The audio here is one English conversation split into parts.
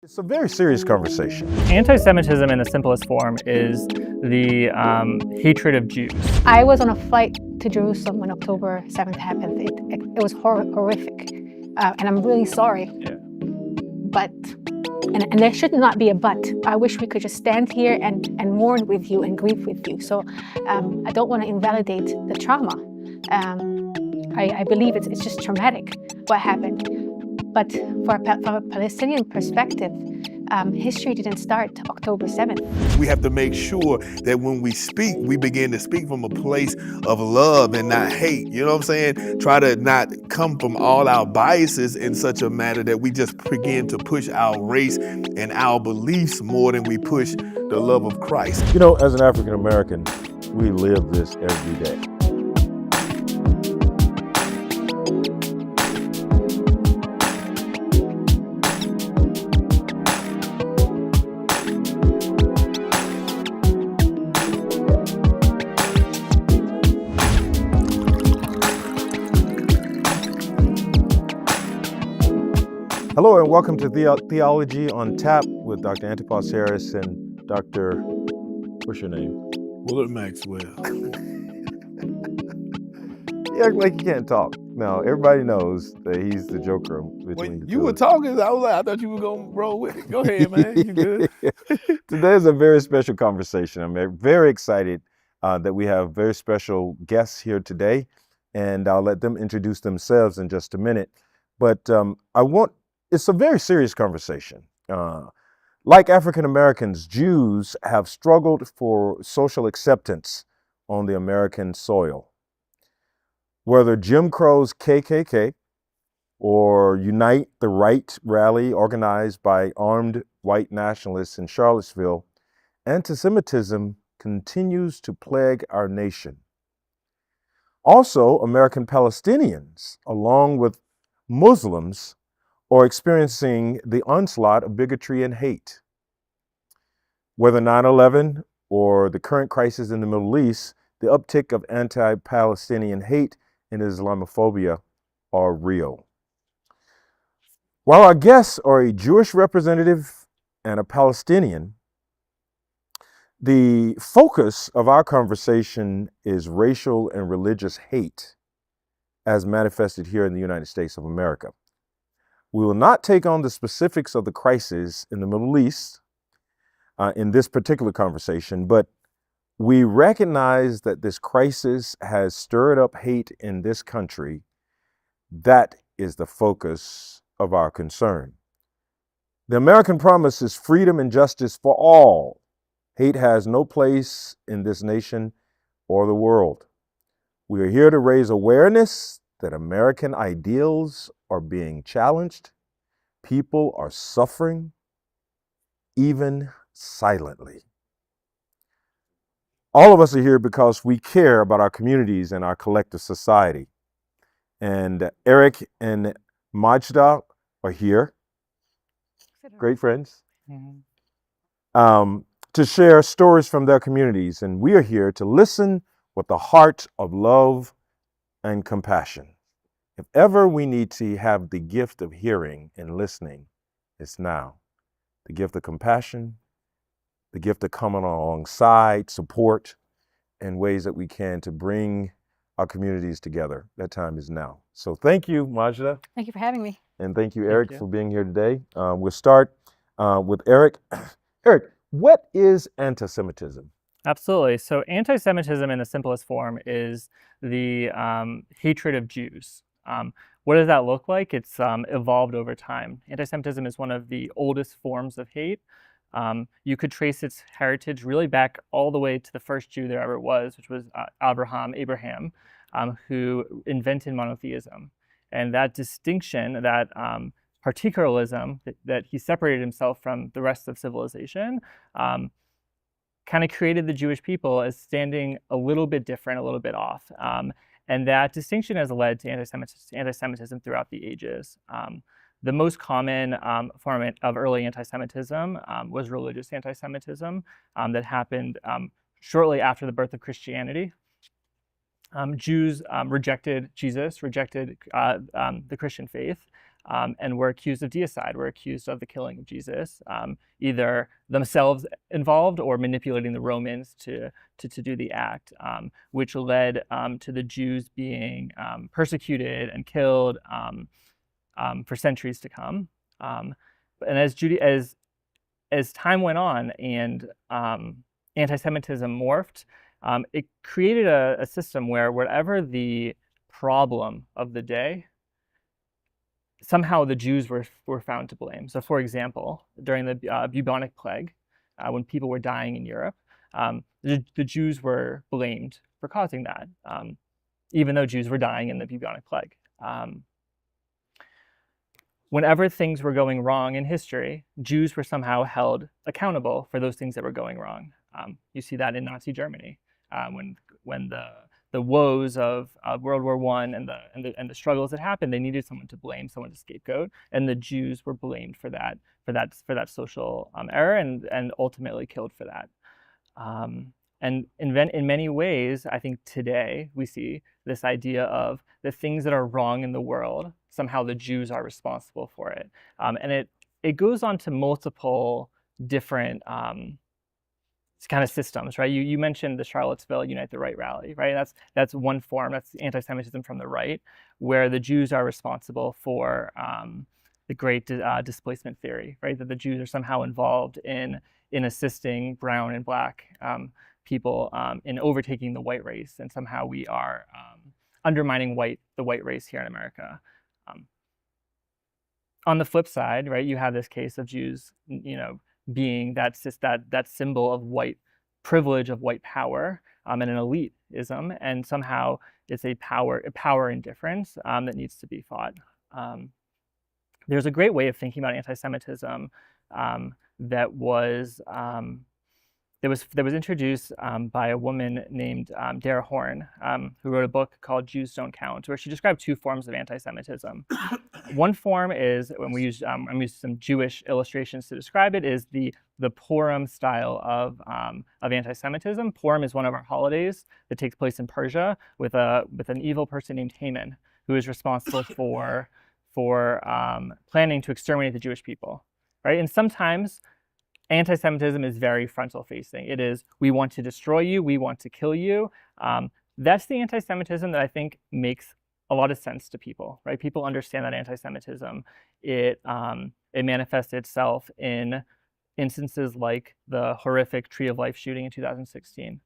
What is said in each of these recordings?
It's a very serious conversation. Anti-Semitism in the simplest form is the hatred of Jews. I was on a flight to Jerusalem when October 7th happened. It was horrific, and I'm really sorry. Yeah. But, and there should not be a but. I wish we could just stand here and mourn with you and grieve with you. So I don't want to invalidate the trauma. I believe it's just traumatic what happened. But from a Palestinian perspective, history didn't start October 7th. We have to make sure that when we speak, we begin to speak from a place of love and not hate. You know what I'm saying? Try to not come from all our biases in such a manner that we just begin to push our race and our beliefs more than we push the love of Christ. You know, as an African American, we live this every day. Hello and welcome to Theology on Tap with Dr. Antipas Harris and Dr. What's your name? Willard Maxwell. You act like you can't talk. Now, everybody knows that he's the joker between the two. You were talking, I thought you were going to roll with it. Go ahead, man. You good? Today is a very special conversation. I'm very excited that we have very special guests here today, and I'll let them introduce themselves in just a minute. But it's a very serious conversation. Like African Americans, Jews have struggled for social acceptance on the American soil. Whether Jim Crow's KKK or Unite the Right rally organized by armed white nationalists in Charlottesville, anti-Semitism continues to plague our nation. Also, American Palestinians, along with Muslims, are experiencing the onslaught of bigotry and hate. Whether 9/11 or the current crisis in the Middle East, the uptick of anti-Palestinian hate and Islamophobia are real. While our guests are a Jewish representative and a Palestinian, the focus of our conversation is racial and religious hate as manifested here in the United States of America. We will not take on the specifics of the crisis in the Middle East in this particular conversation, but we recognize that this crisis has stirred up hate in this country. That is the focus of our concern. The American promise is freedom and justice for all. Hate has no place in this nation or the world. We are here to raise awareness that American ideals are being challenged. People are suffering, even silently. All of us are here because we care about our communities and our collective society. And Eric and Majda are here, great friends, to share stories from their communities. And we are here to listen with the heart of love and compassion. If ever we need to have the gift of hearing and listening, it's now. The gift of compassion, the gift of coming alongside, support, and ways that we can to bring our communities together. That time is now. So thank you, Majda. Thank you for having me. And thank you, Eric, for being here today. We'll start with Eric. Eric, what is anti-Semitism? Absolutely. So anti-Semitism in the simplest form is the hatred of Jews. What does that look like? It's evolved over time. Anti-Semitism is one of the oldest forms of hate. You could trace its heritage really back all the way to the first Jew there ever was, which was Abraham, who invented monotheism. And that distinction, that particularism, that he separated himself from the rest of civilization, kind of created the Jewish people as standing a little bit different, a little bit off. And that distinction has led to anti-Semitism throughout the ages. The most common form of early anti-Semitism was religious anti-Semitism that happened shortly after the birth of Christianity. Jews rejected Jesus, rejected the Christian faith, and were accused of deicide, were accused of the killing of Jesus, either themselves involved or manipulating the Romans to do the act, which led to the Jews being persecuted and killed for centuries to come. And as time went on and anti-Semitism morphed, it created a system where whatever the problem of the day, somehow the Jews were found to blame. So, for example, during the bubonic plague, when people were dying in Europe, the Jews were blamed for causing that, even though Jews were dying in the bubonic plague. Whenever things were going wrong in history, Jews were somehow held accountable for those things that were going wrong. You see that in Nazi Germany, when the woes of World War I and the struggles that happened, they needed someone to blame, someone to scapegoat, and the Jews were blamed for that social error and ultimately killed for that. And in many ways, I think today we see this idea of the things that are wrong in the world, somehow the Jews are responsible for it. And it goes on to multiple different kind of systems, right? You mentioned the Charlottesville Unite the Right rally, right? That's one form, that's anti-Semitism from the right, where the Jews are responsible for the Great Displacement theory, right? That the Jews are somehow involved in assisting brown and black people in overtaking the white race, and somehow we are undermining the white race here in America. On the flip side, right, you have this case of Jews, being that symbol of white privilege, of white power, and an elitism, and somehow it's a power indifference that needs to be fought. There's a great way of thinking about anti-Semitism that was introduced by a woman named Dara Horn, who wrote a book called Jews Don't Count, where she described two forms of anti-Semitism. One form is, when we use, I'm using some Jewish illustrations to describe it, is the Purim style of anti-Semitism. Purim is one of our holidays that takes place in Persia with an evil person named Haman, who is responsible for planning to exterminate the Jewish people, right? And sometimes anti-Semitism is very frontal-facing. It is, we want to destroy you, we want to kill you. That's the anti-Semitism that I think makes a lot of sense to people, right? People understand that anti-Semitism, it manifests itself in instances like the horrific Tree of Life shooting in 2016,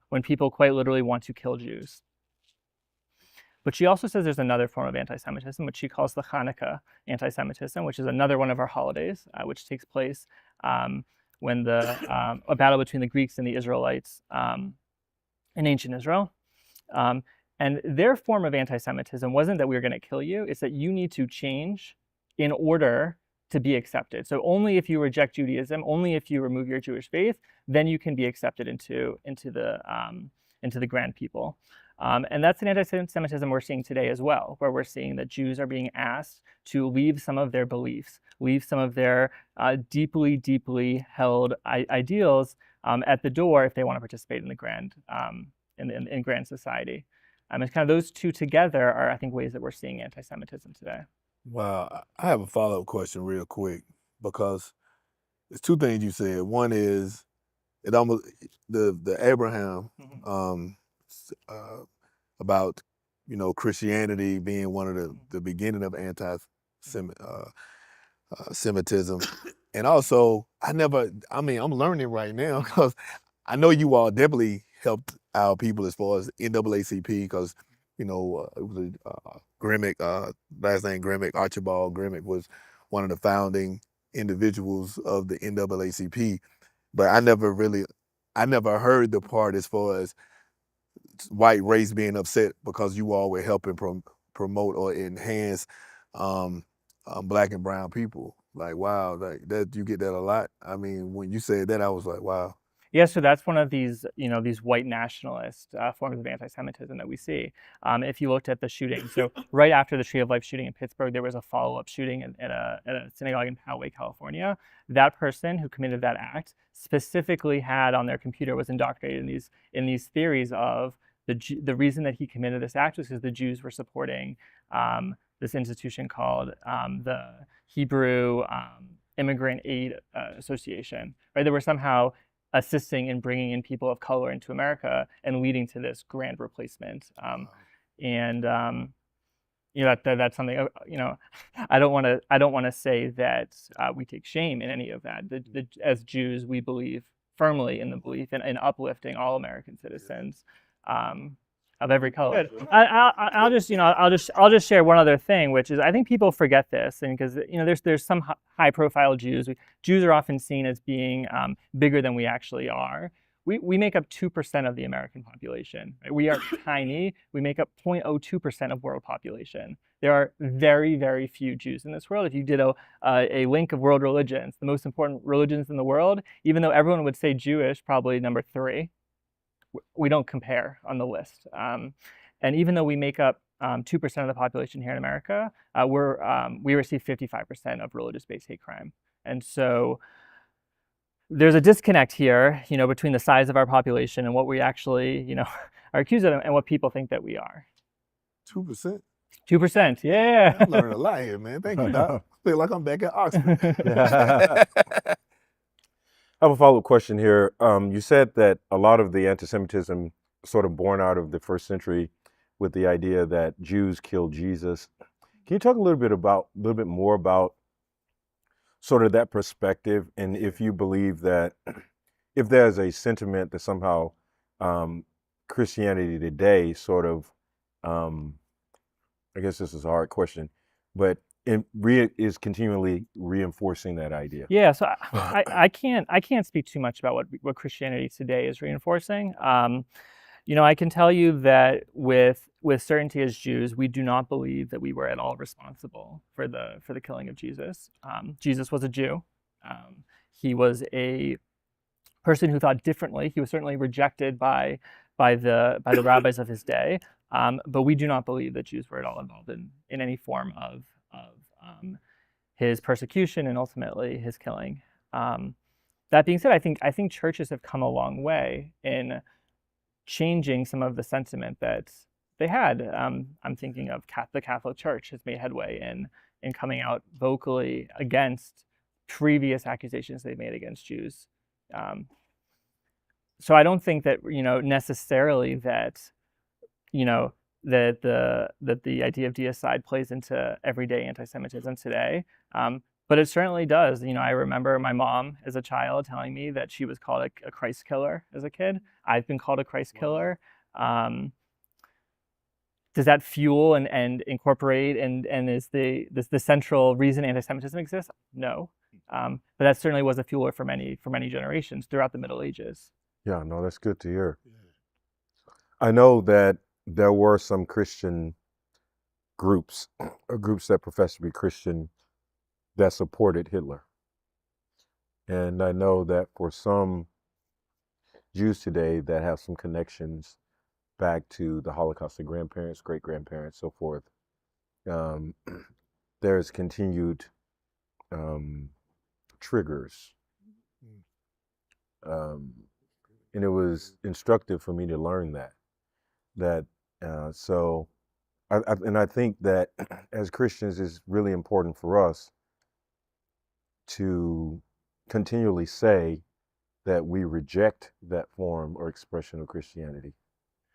when people quite literally want to kill Jews. But she also says there's another form of anti-Semitism, which she calls the Hanukkah anti-Semitism, which is another one of our holidays, which takes place when a battle between the Greeks and the Israelites in ancient Israel. And their form of anti-Semitism wasn't that we were going to kill you, it's that you need to change in order to be accepted. So only if you reject Judaism, only if you remove your Jewish faith, then you can be accepted into the grand people. And that's an anti-Semitism we're seeing today as well, where we're seeing that Jews are being asked to leave some of their beliefs, leave some of their deeply, deeply held ideals at the door if they want to participate in the grand, in grand society. And kind of those two together are, I think, ways that we're seeing anti-Semitism today. Wow. I have a follow-up question real quick, because there's two things you said. One is it almost the Abraham about Christianity being one of the beginning of anti-Semitism, and also I'm learning right now, because I know you all definitely helped our people as far as NAACP, because it was Grimmick, last name Grimmick, Archibald Grimmick was one of the founding individuals of the NAACP, but I never heard the part as far as white race being upset because you all were helping promote or enhance black and brown people. Like, wow, like that, you get that a lot. I mean, when you said that, I was like, wow. Yeah, so that's one of these, these white nationalist forms of anti-Semitism that we see. If you looked at the shooting, so right after the Tree of Life shooting in Pittsburgh, there was a follow-up shooting at a synagogue in Poway, California. That person who committed that act specifically had on their computer, was indoctrinated in these theories of the reason that he committed this act was because the Jews were supporting this institution called the Hebrew Immigrant Aid Association, right? They were somehow assisting in bringing in people of color into America and leading to this grand replacement. And that's something, I don't want to say that we take shame in any of that. As Jews, we believe firmly in the belief in uplifting all American citizens of every color. Good. I'll just share one other thing, which is I think people forget this, and because there's some high-profile Jews. Jews are often seen as being bigger than we actually are. We make up 2% of the American population. Right? We are tiny. We make up 0.02% of world population. There are very, very few Jews in this world. If you did a link of world religions, the most important religions in the world, even though everyone would say Jewish, probably number 3, we don't compare on the list. And even though we make up 2% of the population here in America, we receive 55% of religious-based hate crime. And so there's a disconnect here, between the size of our population and what we actually, are accused of and what people think that we are. 2%. 2%, yeah. I'm learning a lot here, man. Thank you, Doc. I feel like I'm back at Oxford. I have a follow-up question here. You said that a lot of the anti-Semitism sort of born out of the first century with the idea that Jews killed Jesus. Can you talk a little bit more about sort of that perspective, and if you believe that if there's a sentiment that somehow Christianity today sort of, I guess this is a hard question, but is continually reinforcing that idea? Yeah, so I can't speak too much about what Christianity today is reinforcing. I can tell you that with certainty as Jews, we do not believe that we were at all responsible for the killing of Jesus. Jesus was a Jew. He was a person who thought differently. He was certainly rejected by the rabbis of his day. But we do not believe that Jews were at all involved in any form of his persecution and ultimately his killing. That being said, I think churches have come a long way in changing some of the sentiment that they had. I'm thinking of the Catholic Church has made headway in coming out vocally against previous accusations they made against Jews. So I don't think that necessarily that that the idea of deicide plays into everyday anti-Semitism today. But it certainly does. I remember my mom as a child telling me that she was called a Christ killer as a kid. I've been called a Christ killer. Does that fuel and incorporate and is the central reason anti-Semitism exists? No. But that certainly was a fueler for many generations throughout the Middle Ages. Yeah, no, that's good to hear. I know that there were some Christian groups, or groups that profess to be Christian, that supported Hitler. And I know that for some Jews today that have some connections back to the Holocaust, their grandparents, great-grandparents, so forth, there's continued triggers. And it was instructive for me to learn that. So I think that as Christians, it's really important for us to continually say that we reject that form or expression of Christianity.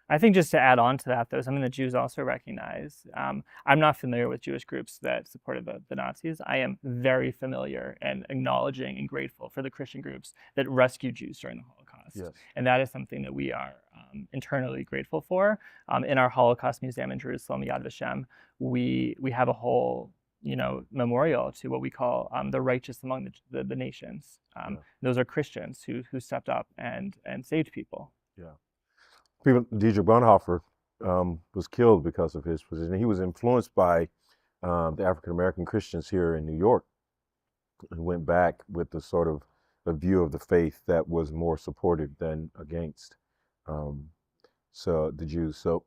I think just to add on to that, though, something that Jews also recognize. I'm not familiar with Jewish groups that supported the Nazis. I am very familiar and acknowledging and grateful for the Christian groups that rescued Jews during the Holocaust. Yes. And that is something that we are internally grateful for. In our Holocaust Museum in Jerusalem, Yad Vashem, we have a whole memorial to what we call the righteous among the nations. Those are Christians who stepped up and saved people. Yeah. Dietrich Bonhoeffer was killed because of his position. He was influenced by the African-American Christians here in New York, who went back with the sort of a view of the faith that was more supportive than against so the Jews. So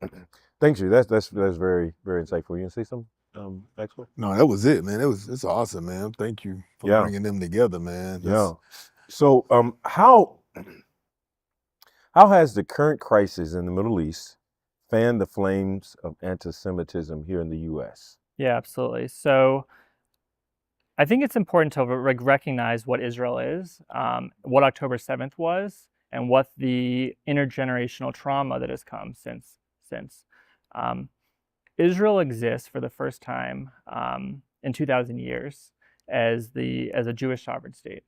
thanks you. That's very, very insightful. You gonna say something, Maxwell? No, that was it, man. It's awesome, man. Thank you for bringing them together, man. So how has the current crisis in the Middle East fanned the flames of anti-Semitism here in the U.S.? Yeah, absolutely. So I think it's important to recognize what Israel is, what October 7th was, and what the intergenerational trauma that has come since. Um, Israel exists for the first time in 2,000 years as a Jewish sovereign state,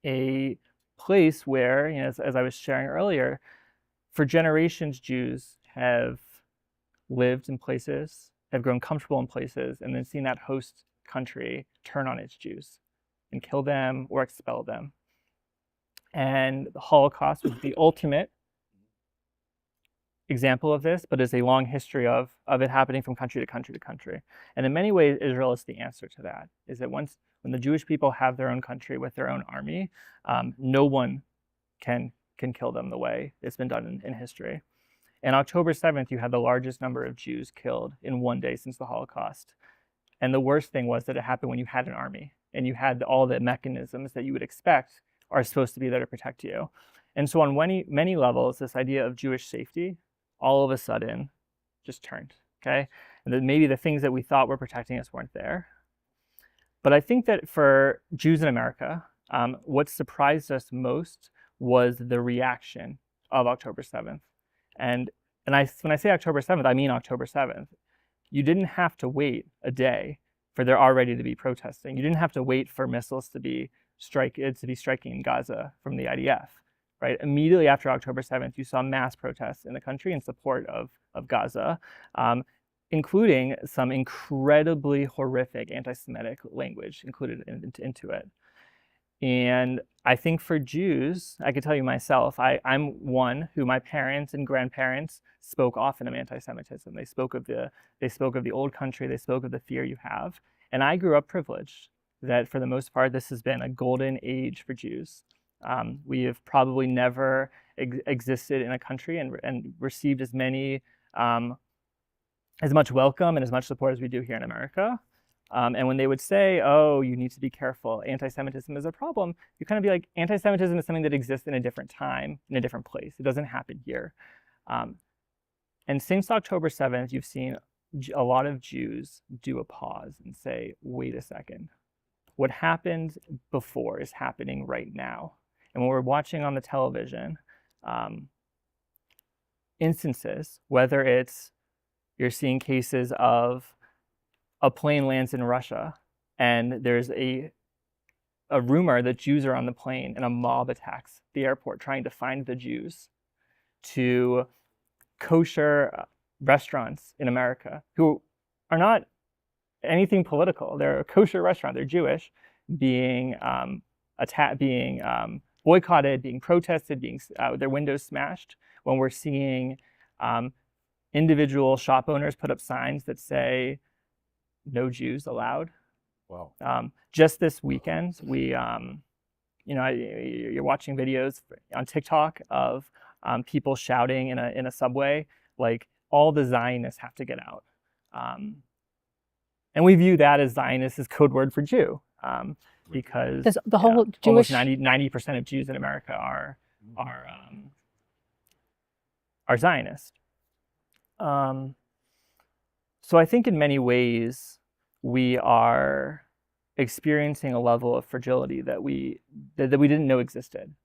a place where, as I was sharing earlier, for generations Jews have lived in places, have grown comfortable in places, and then seen that host country turn on its Jews and kill them or expel them. And the Holocaust was the ultimate example of this, but is a long history of it happening from country to country to country. And in many ways, Israel is the answer to that, is that when the Jewish people have their own country with their own army, no one can kill them the way it's been done in history. And October 7th, you had the largest number of Jews killed in one day since the Holocaust. And the worst thing was that it happened when you had an army and you had all the mechanisms that you would expect are supposed to be there to protect you. And so on many levels, this idea of Jewish safety all of a sudden just turned, okay? And that maybe the things that we thought were protecting us weren't there. But I think that for Jews in America, what surprised us most was the reaction of October 7th. And when I say October 7th, I mean October 7th. You didn't have to wait a day for there already to be protesting. You didn't have to wait for missiles to be striking in Gaza from the IDF, right? Immediately after October 7th, you saw mass protests in the country in support of Gaza, including some incredibly horrific anti-Semitic language included into it. And I think for Jews, I could tell you myself, I'm one who my parents and grandparents spoke often of anti-Semitism. They spoke of the old country. They spoke of the fear you have. And I grew up privileged that for the most part, this has been a golden age for Jews. We have probably never existed in a country and received as much welcome and as much support as we do here in America. And when they would say, oh, you need to be careful, anti-Semitism is a problem, you kind of be like, anti-Semitism is something that exists in a different time, in a different place. It doesn't happen here. And since October 7th, you've seen a lot of Jews do a pause and say, wait a second. What happened before is happening right now. And when we're watching on the television, instances, whether it's you're seeing cases of a plane lands in Russia and there's a rumor that Jews are on the plane and a mob attacks the airport trying to find the Jews, to kosher restaurants in America who are not anything political. They're a kosher restaurant. They're Jewish, being boycotted, being protested, being their windows smashed. When we're seeing individual shop owners put up signs that say "No Jews allowed." Wow. Just this weekend, you're watching videos on TikTok of people shouting in a subway, like, all the Zionists have to get out. And we view that as Zionist as code word for Jew, because the whole almost Jewish 90% of Jews in America are Zionist. So I think in many ways we are experiencing a level of fragility that we didn't know existed,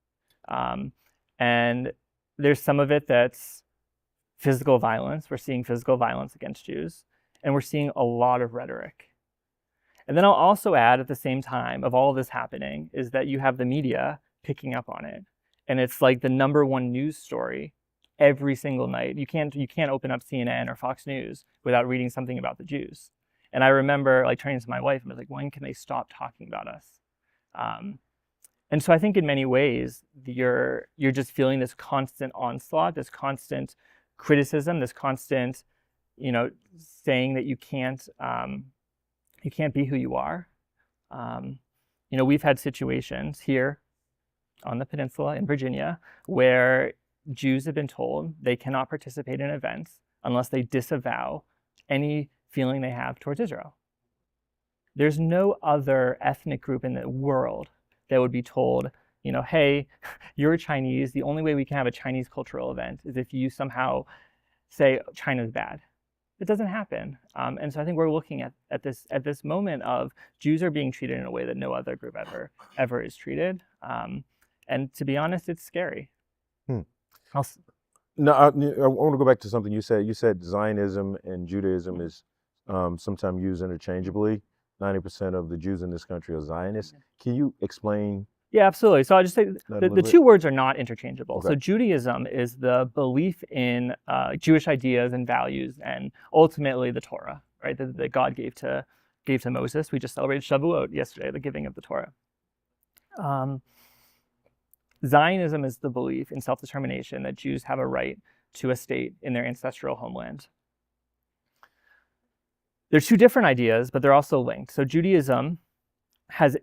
and there's some of it that's physical violence. We're seeing physical violence against Jews, and we're seeing a lot of rhetoric. And then I'll also add, at the same time of all of this happening, is that you have the media picking up on it, and it's like the #1 news story every single night. You can't open up CNN or Fox News without reading something about the Jews. And I remember turning to my wife and I was like, when can they stop talking about us? And so I think in many ways, you're just feeling this constant onslaught, this constant criticism, this constant, saying that you can't be who you are. We've had situations here on the peninsula in Virginia where Jews have been told they cannot participate in events unless they disavow any feeling they have towards Israel. There's no other ethnic group in the world that would be told, hey, you're Chinese. The only way we can have a Chinese cultural event is if you somehow say China's bad. It doesn't happen. And so I think we're looking at this moment of Jews are being treated in a way that no other group ever is treated. And to be honest, it's scary. Hmm. I'll s- No, I want to go back to something you said. You said Zionism and Judaism is sometimes used interchangeably. 90% of the Jews in this country are Zionists. Can you explain Yeah, absolutely. So I'll just say that a the little bit? two words are not interchangeable. So Okay. Judaism is the belief in Jewish ideas and values, and ultimately the Torah, right? That God gave to Moses. We just celebrated Shavuot yesterday, the giving of the Torah. Zionism is the belief in self-determination that Jews have a right to a state in their ancestral homeland. They're two different ideas, but they're also linked. So Judaism has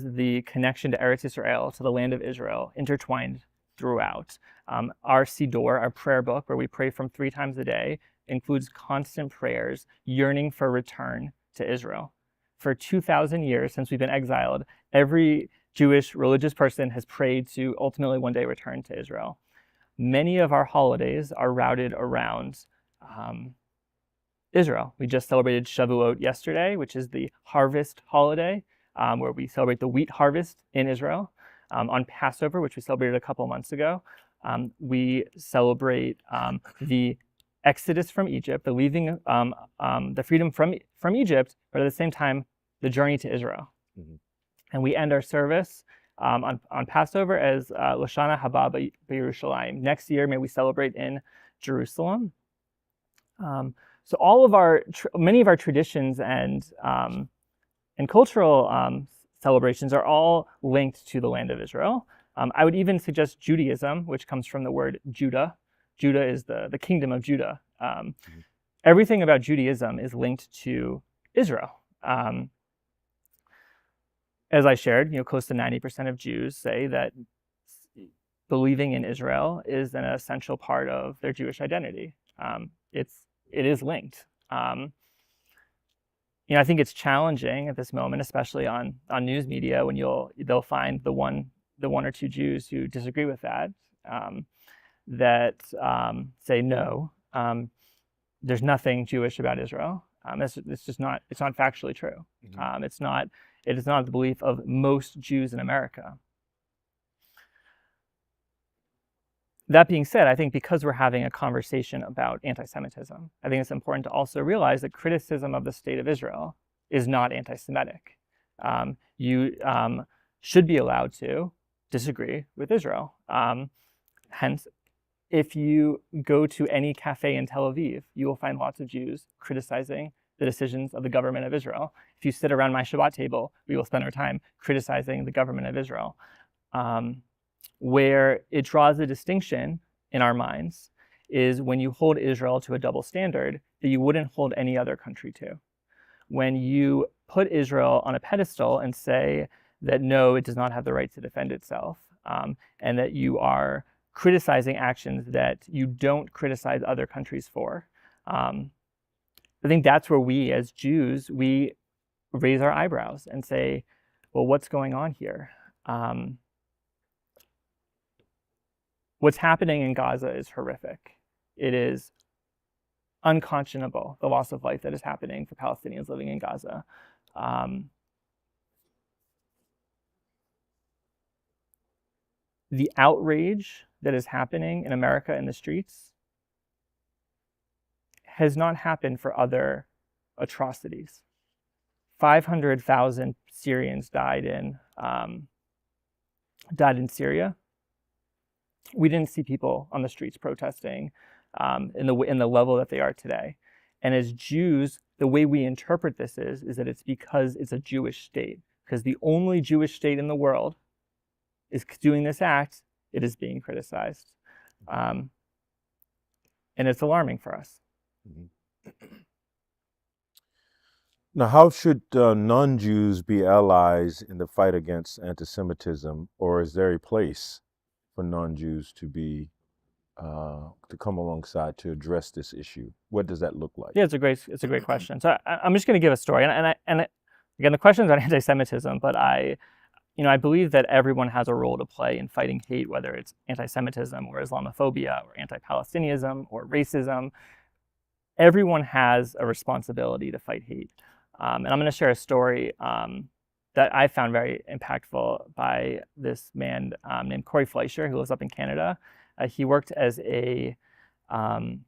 the connection to Eretz Israel, to the land of Israel, intertwined throughout. Our Siddur, our prayer book, where we pray from 3 times a day, includes constant prayers, yearning for return to Israel. For 2,000 years, since we've been exiled, every Jewish religious person has prayed to ultimately one day return to Israel. Many of our holidays are routed around Israel. We just celebrated Shavuot yesterday, which is the harvest holiday, where we celebrate the wheat harvest in Israel. On Passover, which we celebrated a couple months ago, we celebrate the exodus from Egypt, the leaving, the freedom from Egypt, but at the same time, the journey to Israel. Mhm. And we end our service on Passover as L'Shana Haba B'Yerushalayim. Next year, may we celebrate in Jerusalem. So all of many of our traditions and cultural celebrations are all linked to the land of Israel. I would even suggest Judaism, which comes from the word Judah. Judah is the kingdom of Judah. Everything about Judaism is linked to Israel. As I shared, close to 90% of Jews say that believing in Israel is an essential part of their Jewish identity. It is linked. I think it's challenging at this moment, especially on news media, when they'll find the one or two Jews who disagree with that, say no, there's nothing Jewish about Israel. It's just not. It's not factually true. Mhm. It is not the belief of most Jews in America. That being said, I think because we're having a conversation about anti-Semitism, I think it's important to also realize that criticism of the state of Israel is not anti-Semitic. You should be allowed to disagree with Israel. Hence, if you go to any cafe in Tel Aviv, you will find lots of Jews criticizing the decisions of the government of Israel. If you sit around my Shabbat table, we will spend our time criticizing the government of Israel. Where it draws a distinction in our minds is when you hold Israel to a double standard that you wouldn't hold any other country to. When you put Israel on a pedestal and say that no, it does not have the right to defend itself, and that you are criticizing actions that you don't criticize other countries for. I think that's where we as Jews, we raise our eyebrows and say, well, what's going on here? What's happening in Gaza is horrific. It is unconscionable, the loss of life that is happening for Palestinians living in Gaza. The outrage that is happening in America in the streets has not happened for other atrocities. 500,000 Syrians died in Syria. We didn't see people on the streets protesting in the level that they are today. And as Jews, the way we interpret this is that it's because it's a Jewish state. Because the only Jewish state in the world is doing this act, it is being criticized. And it's alarming for us. Now, how should non-Jews be allies in the fight against anti-Semitism, or is there a place for non-Jews to be to come alongside to address this issue? What does that look like? Yeah, it's a great question. So I'm just going to give a story, and again, the question's on anti-Semitism, but I believe that everyone has a role to play in fighting hate, whether it's anti-Semitism or Islamophobia or anti-Palestinianism or racism. everyone has a responsibility to fight hate. And I'm going to share a story that I found very impactful by this man named Corey Fleischer, who lives up in Canada. He worked as a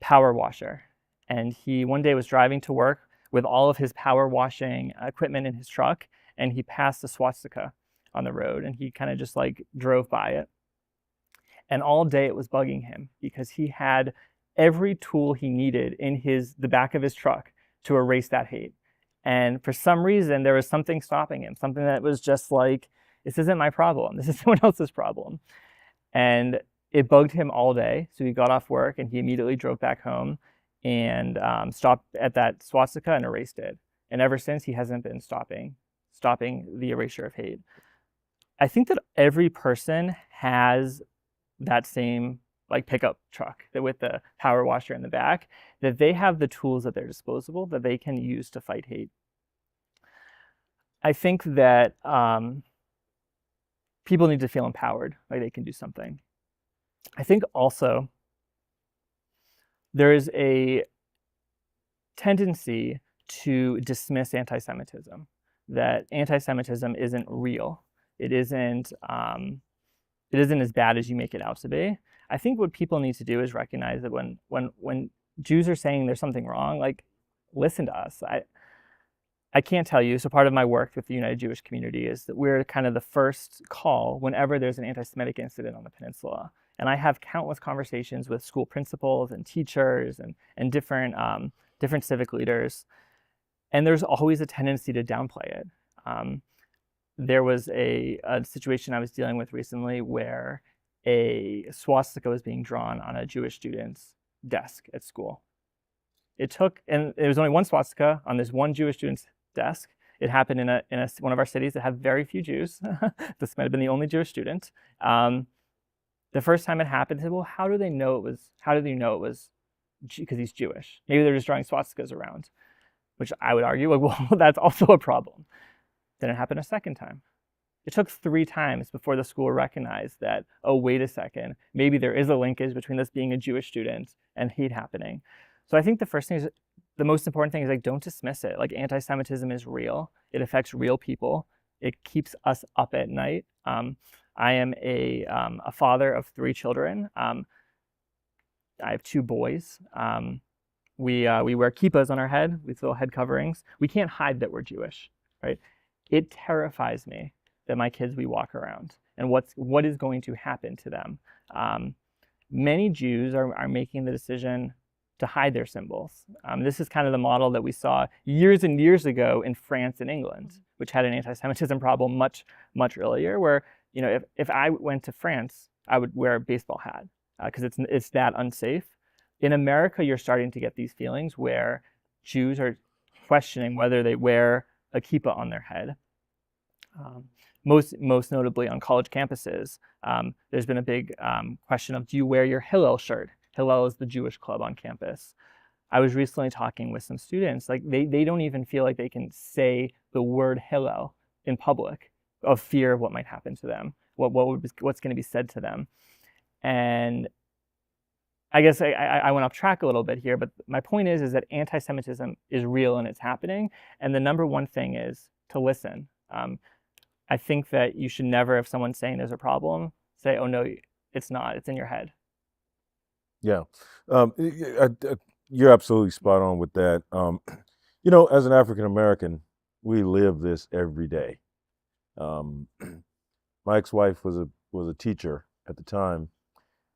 power washer, and he one day was driving to work with all of his power washing equipment in his truck, and he passed a swastika on the road, and he kind of just like drove by it. And all day it was bugging him because he had every tool he needed in the back of his truck to erase that hate. And for some reason, there was something stopping him, something that was just like, this isn't my problem. This is someone else's problem. And it bugged him all day. So he got off work and he immediately drove back home and stopped at that swastika and erased it. And ever since, he hasn't been stopping the erasure of hate. I think that every person has that same like pickup truck that with the power washer in the back, that they have the tools at their disposal that they can use to fight hate. I think that people need to feel empowered, like they can do something. I think also there is a tendency to dismiss anti-Semitism, that anti-Semitism isn't real. It isn't as bad as you make it out to be. I think what people need to do is recognize that when Jews are saying there's something wrong, like, listen to us. I can't tell you, so part of my work with the United Jewish Community is that we're kind of the first call whenever there's an anti-Semitic incident on the peninsula. And I have countless conversations with school principals and teachers and different civic leaders. And there's always a tendency to downplay it. There was a situation I was dealing with recently where a swastika was being drawn on a Jewish student's desk at school. And there was only one swastika on this one Jewish student's desk. It happened in one of our cities that have very few Jews. This might have been the only Jewish student. The first time it happened, I said, well, how do they know it was because he's Jewish? Maybe they're just drawing swastikas around, which I would argue, like, well, that's also a problem. Then it happened a second time. It took 3 times before the school recognized that, oh, wait a second, maybe there is a linkage between this being a Jewish student and hate happening. So I think the most important thing is, like, don't dismiss it. Like, anti-Semitism is real. It affects real people. It keeps us up at night. I am a father of 3 children. I have 2 boys. We wear kippahs on our head, these little head coverings. We can't hide that we're Jewish, right? It terrifies me that my kids, we walk around and what is going to happen to them. Many Jews are making the decision to hide their symbols. This is kind of the model that we saw years and years ago in France and England, which had an anti-Semitism problem much, much earlier, where, you know, if I went to France, I would wear a baseball hat because it's that unsafe. In America, you're starting to get these feelings where Jews are questioning whether they wear a kippah on their head. Most notably on college campuses, there's been a big question of, do you wear your Hillel shirt? Hillel is the Jewish club on campus. I was recently talking with some students, like they don't even feel like they can say the word Hillel in public of fear of what might happen to them, what's going to be said to them. And I guess I went off track a little bit here, but my point is that anti-Semitism is real and it's happening. And the number one thing is to listen. I think that you should never, if someone's saying there's a problem, say, oh no, it's not, it's in your head. Yeah, you're absolutely spot on with that. You know, as an African American, we live this every day. My ex-wife was a teacher at the time,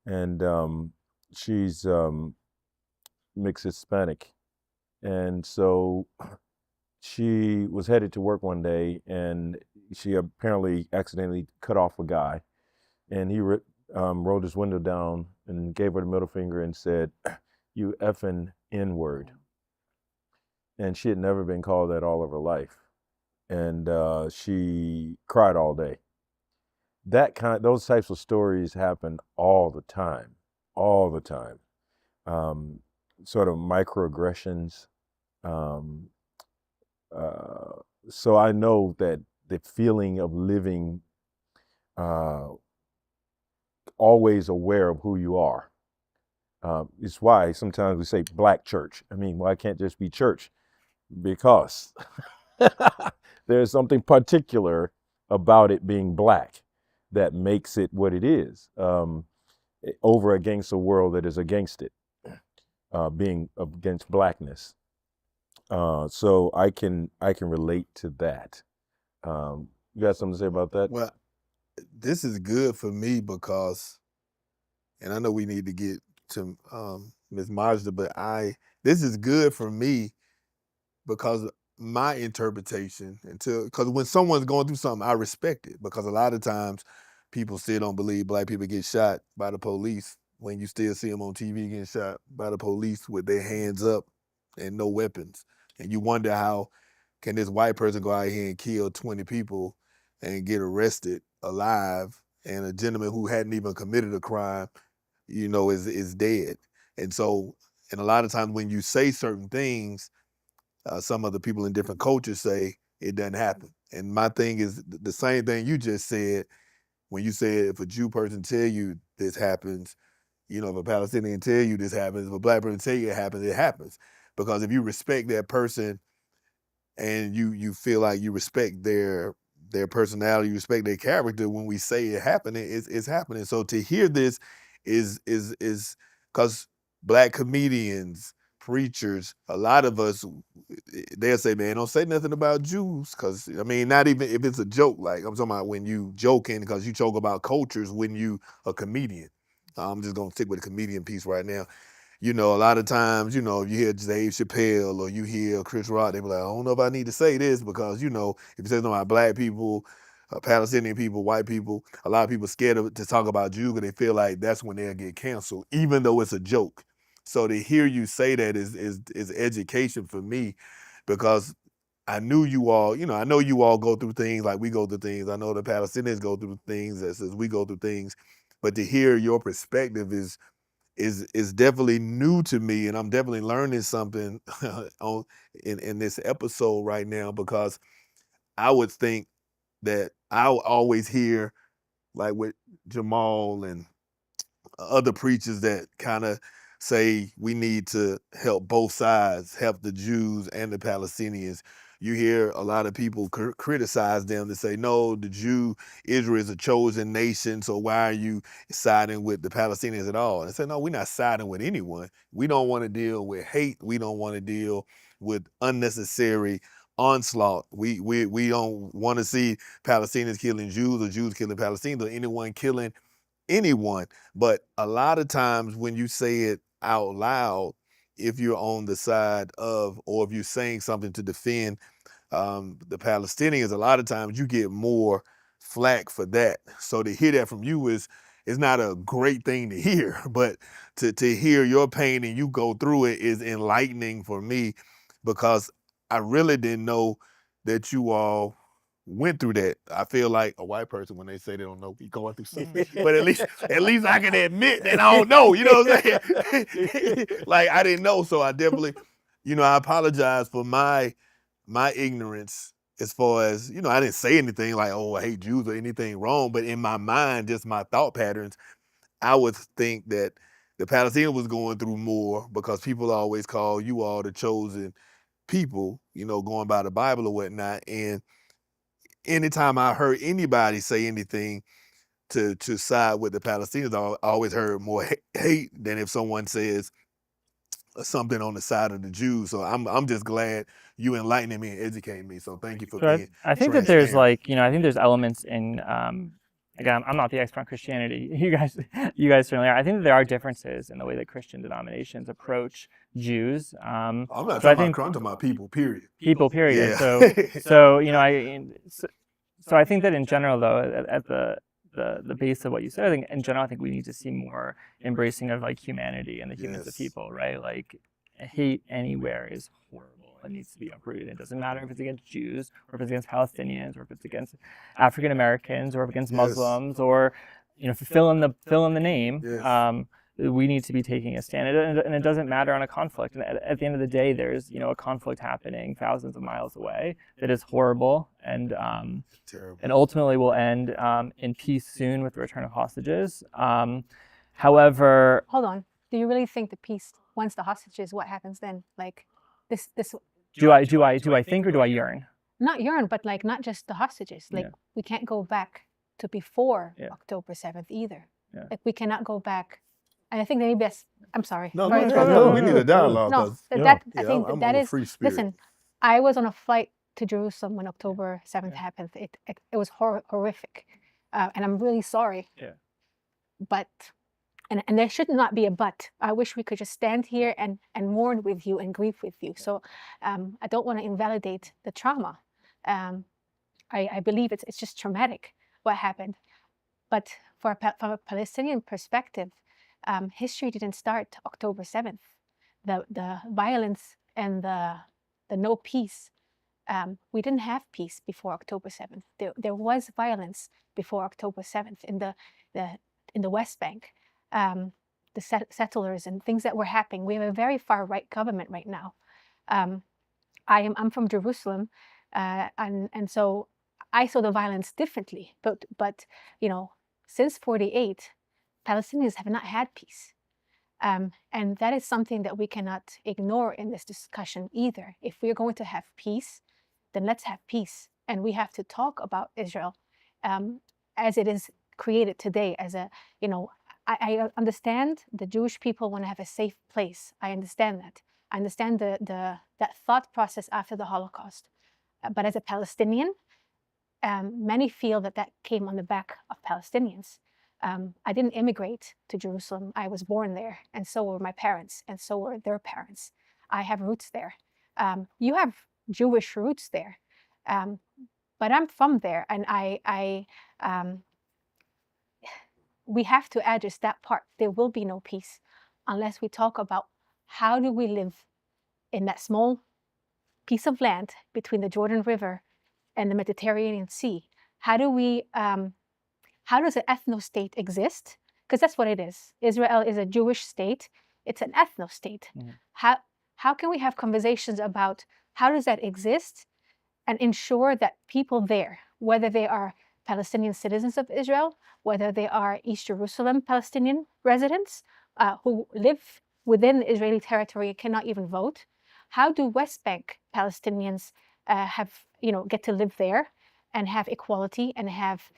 and she's mixed Hispanic, and so she was headed to work one day, and she apparently accidentally cut off a guy, and he rolled his window down and gave her the middle finger and said, "You effing N-word." And she had never been called that all of her life, and she cried all day. Those types of stories happen all the time. Sort of microaggressions. So I know that the feeling of living always aware of who you are, It's why sometimes we say black church. I mean, why can't just be church? Because there's something particular about it being black that makes it what it is, over against a world that is against it, being against blackness. So I can relate to that. You got something to say about that? Well, this is good for me because, and I know we need to get to Ms. Majda, but this is good for me because my interpretation, because when someone's going through something, I respect it, because a lot of times people still don't believe black people get shot by the police when you still see them on TV getting shot by the police with their hands up and no weapons. And you wonder, how can this white person go out here and kill 20 people and get arrested alive, and a gentleman who hadn't even committed a crime, is dead. And so, and a lot of times when you say certain things, some of the people in different cultures say it doesn't happen. And my thing is the same thing you just said when you said, if a Jew person tell you this happens, if a Palestinian tell you this happens, if a black person tell you it happens, it happens. Because if you respect that person and you feel like you respect their personality, you respect their character, when we say it happening, it's happening. So to hear this is because black comedians, preachers, a lot of us, they'll say, man, don't say nothing about Jews, because, I mean, not even if it's a joke. Like, I'm talking about when you joking, because you joke about cultures when you a comedian. I'm just gonna stick with the comedian piece right now. A lot of times, you hear Dave Chappelle or you hear Chris Rock, they be like, I don't know if I need to say this, because, if you say something about black people, Palestinian people, white people, a lot of people scared to talk about Jews because they feel like that's when they'll get canceled, even though it's a joke. So to hear you say that is education for me, because I knew you all, I know you all go through things like we go through things. I know the Palestinians go through things as we go through things, but to hear your perspective is definitely new to me, and I'm definitely learning something in this episode right now, because I would think that I'll always hear, like with Jamal and other preachers, that kind of say we need to help both sides, help the Jews and the Palestinians. You hear a lot of people criticize them to say, no, Israel is a chosen nation, so why are you siding with the Palestinians at all? And I say, no, we're not siding with anyone. We don't want to deal with hate. We don't want to deal with unnecessary onslaught. We don't want to see Palestinians killing Jews or Jews killing Palestinians or anyone killing anyone. But a lot of times when you say it out loud, if you're on the side of, or if you're saying something to defend the Palestinians, a lot of times you get more flack for that. So to hear that from you is not a great thing to hear, but to hear your pain and you go through it is enlightening for me, because I really didn't know that you all went through that. I feel like a white person, when they say they don't know, be going through something. But at least I can admit that I don't know. You know what I'm saying? Like, I didn't know. So I definitely, I apologize for my ignorance, as far as, I didn't say anything like, oh, I hate Jews or anything wrong. But in my mind, just my thought patterns, I would think that the Palestinian was going through more, because people always call you all the chosen people, going by the Bible or whatnot. And anytime I heard anybody say anything to side with the Palestinians, I always heard more hate than if someone says something on the side of the Jews. So I'm just glad you enlightening me and educating me. So thank you for being I think that there's transparent. I think there's elements in, again, I'm not the expert on Christianity. You guys certainly are. I think that there are differences in the way that Christian denominations approach Jews. I'm not so I talking think about, I'm talking about people, period. people, period. Yeah. So I think that in general, though, at the base of what you said, I think in general, I think we need to see more embracing of like humanity and the humans of Yes. people, right? Like, hate anywhere is horrible. It needs to be uprooted. It doesn't matter if it's against Jews or if it's against Palestinians or if it's against African Americans or if against Yes. Muslims or, fill in the name. Yes. We need to be taking a stand, and it doesn't matter on a conflict. And at the end of the day, there's a conflict happening thousands of miles away that is horrible and Terrible. and ultimately will end in peace soon with the return of hostages. However, Hold on. Do you really think the peace, once the hostages, what happens then? Like this, Do I think, or do I yearn? not yearn, but like not just the hostages. Like Yeah. we can't go back to before Yeah. October 7th either. Yeah. Like we cannot go back. And I think maybe that's, I'm sorry. No, Sorry no, to no, interrupt. no. We need a dialogue. No, 'cause, that I yeah, think I'm that on a is, free spirit. listen, I was on a flight to Jerusalem when October 7th Yeah. happened. It was horrific. And I'm really sorry. Yeah. But, and there should not be a but. I wish we could just stand here and mourn with you and grieve with you. So I don't want to invalidate the trauma. I believe it's just traumatic what happened. But from a Palestinian perspective, history didn't start October 7th. The violence and the no peace, we didn't have peace before October 7th. There was violence before October 7th in the West Bank. The settlers and things that were happening. We have a very far right government right now. I'm from Jerusalem, and so I saw the violence differently. But you know, since '48, Palestinians have not had peace, and that is something that we cannot ignore in this discussion either. If we're going to have peace, then let's have peace, and we have to talk about Israel as it is created today. As a, you know, I understand the Jewish people want to have a safe place. I understand that. I understand that thought process after the Holocaust. But as a Palestinian, many feel that came on the back of Palestinians. I didn't immigrate to Jerusalem. I was born there, and so were my parents, and so were their parents. I have roots there. You have Jewish roots there, but I'm from there, and we have to address that part. There will be no peace unless we talk about how do we live in that small piece of land between the Jordan River and the Mediterranean Sea. How do we, how does an ethno-state exist? Because that's what it is. Israel is a Jewish state. It's an ethno-state. Mm-hmm. How can we have conversations about how does that exist and ensure that people there, whether they are Palestinian citizens of Israel, whether they are East Jerusalem Palestinian residents who live within Israeli territory and cannot even vote, how do West Bank Palestinians get to live there and have equality and have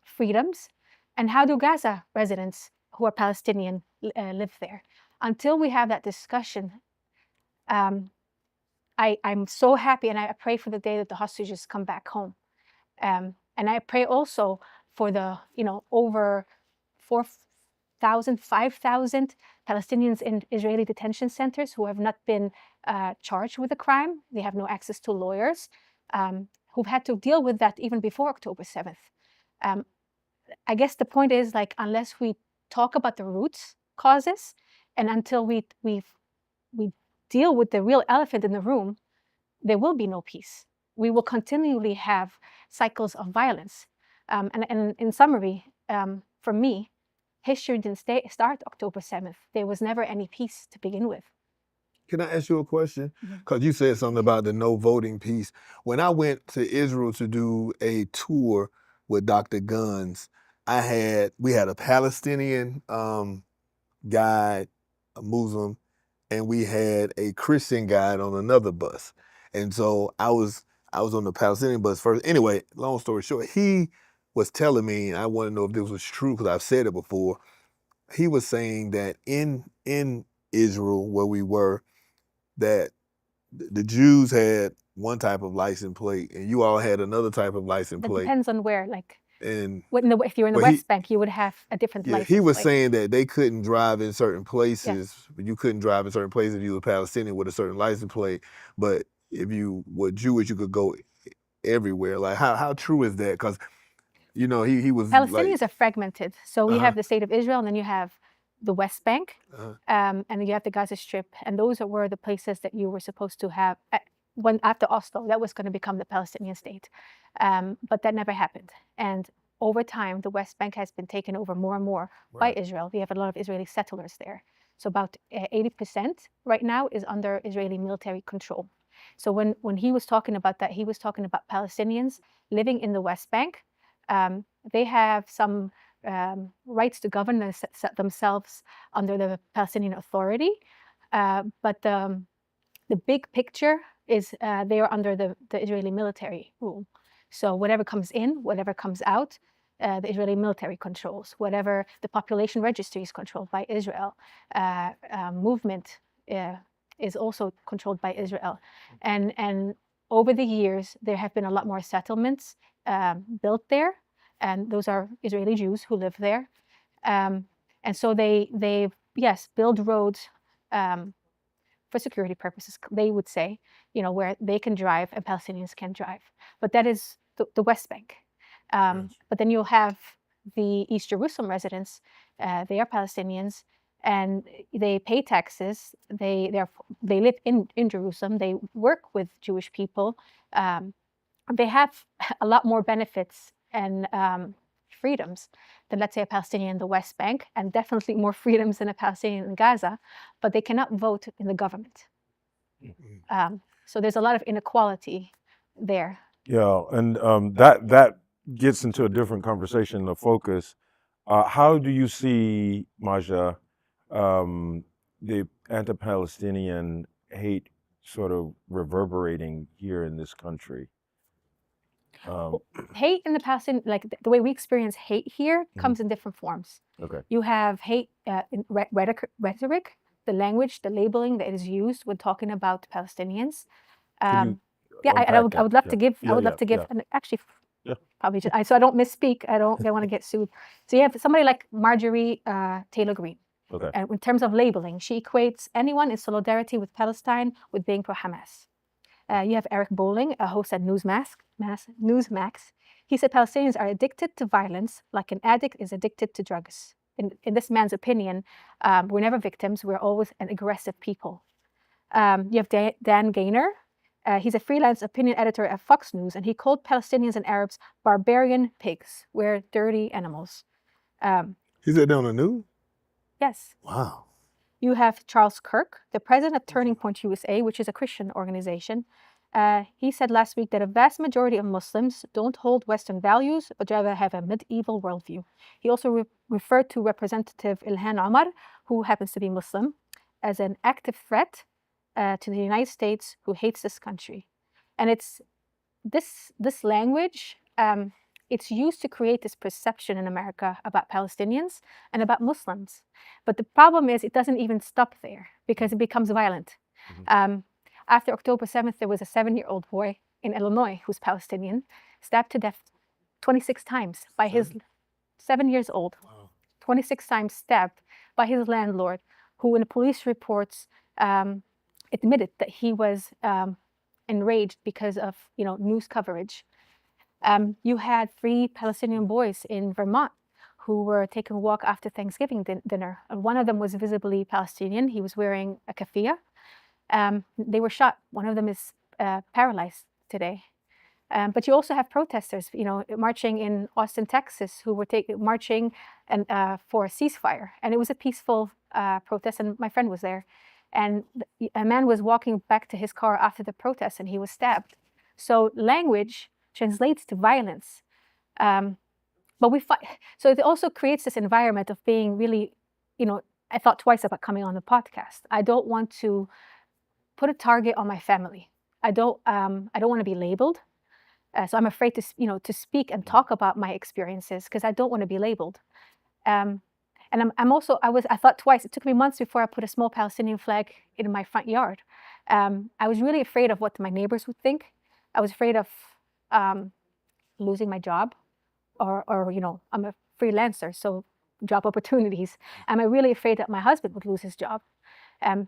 freedoms? And how do Gaza residents who are Palestinian live there? Until we have that discussion, I'm so happy, and I pray for the day that the hostages come back home. And I pray also for the, over 4,000, 5,000 Palestinians in Israeli detention centers who have not been charged with a crime. They have no access to lawyers, who've had to deal with that even before October 7th. I guess the point is, like, unless we talk about the roots causes, and until we deal with the real elephant in the room, there will be no peace. We will continually have cycles of violence. And in summary, for me, history didn't start October 7th. There was never any peace to begin with. Can I ask you a question? Because you said something about the no voting piece. When I went to Israel to do a tour with Dr. Guns, we had a Palestinian guide, a Muslim, and we had a Christian guide on another bus. And so I was on the Palestinian bus first. Anyway, long story short, he was telling me, and I want to know if this was true because I've said it before. He was saying that in Israel, where we were, that the Jews had one type of license plate and you all had another type of license plate. It depends on where, like. And if you're in the West Bank, you would have a different license. He was saying that they couldn't drive in certain places. Yes. You couldn't drive in certain places if you were Palestinian with a certain license plate. But if you were Jewish, you could go everywhere. Like, how true is that? Because, he was Palestinians are fragmented. So we have the state of Israel, and then you have the West Bank, and you have the Gaza Strip. And those were the places that you were supposed to have. After Oslo, that was going to become the Palestinian state. But that never happened. And over time, the West Bank has been taken over more and more by Israel. We have a lot of Israeli settlers there. So about 80% right now is under Israeli military control. So when he was talking about that, he was talking about Palestinians living in the West Bank. They have some rights to govern themselves under the Palestinian Authority. But the big picture is they are under the Israeli military rule. So whatever comes in, whatever comes out, the Israeli military controls. Whatever the population registry is controlled by Israel. Movement is also controlled by Israel. And over the years, there have been a lot more settlements built there. And those are Israeli Jews who live there. And so they yes, build roads for security purposes, they would say, where they can drive and Palestinians can drive. But that is the West Bank. But then you'll have the East Jerusalem residents. They are Palestinians, and they pay taxes. They live in Jerusalem. They work with Jewish people. They have a lot more benefits and freedoms than, let's say, a Palestinian in the West Bank, and definitely more freedoms than a Palestinian in Gaza, but they cannot vote in the government. So there's a lot of inequality there. Yeah, and that gets into a different conversation, the focus. How do you see, Maja, the anti-Palestinian hate sort of reverberating here in this country? Hate in the Palestinian, like the way we experience hate here, comes in different forms. Okay. You have hate in rhetoric, the language, the labeling that is used when talking about Palestinians. I would love to give. And actually, probably so I don't misspeak. I don't want to get sued. So you have somebody like Marjorie Taylor Greene. Okay. And in terms of labeling, she equates anyone in solidarity with Palestine with being pro-Hamas. You have Eric Bolling, a host at Newsmax. He said Palestinians are addicted to violence like an addict is addicted to drugs. In this man's opinion, we're never victims. We're always an aggressive people. You have Dan Gaynor. He's a freelance opinion editor at Fox News, and he called Palestinians and Arabs barbarian pigs. We're dirty animals. He said that on the news? Yes. Wow. You have Charles Kirk, the president of Turning Point USA, which is a Christian organization. He said last week that a vast majority of Muslims don't hold Western values, but rather have a medieval worldview. He also referred to Representative Ilhan Omar, who happens to be Muslim, as an active threat to the United States, who hates this country. And it's this language, it's used to create this perception in America about Palestinians and about Muslims. But the problem is it doesn't even stop there because it becomes violent. After October 7th, there was a 7-year-old boy in Illinois who's Palestinian, stabbed to death 26 times by his 7 years old, 26 times stabbed by his landlord, who in the police reports admitted that he was enraged because of news coverage. You had 3 Palestinian boys in Vermont who were taking a walk after Thanksgiving dinner. And one of them was visibly Palestinian. He was wearing a keffiyeh. They were shot. One of them is paralyzed today. But you also have protesters, marching in Austin, Texas, who were marching for a ceasefire. And it was a peaceful protest, and my friend was there. And a man was walking back to his car after the protest, and he was stabbed. So language translates to violence. But so it also creates this environment of being really, I thought twice about coming on the podcast. I don't want to put a target on my family. I don't want to be labeled. So I'm afraid to speak and talk about my experiences because I don't want to be labeled. And I thought twice. It took me months before I put a small Palestinian flag in my front yard. I was really afraid of what my neighbors would think. I was afraid of losing my job, or I'm a freelancer, so job opportunities. Am I really afraid that my husband would lose his job?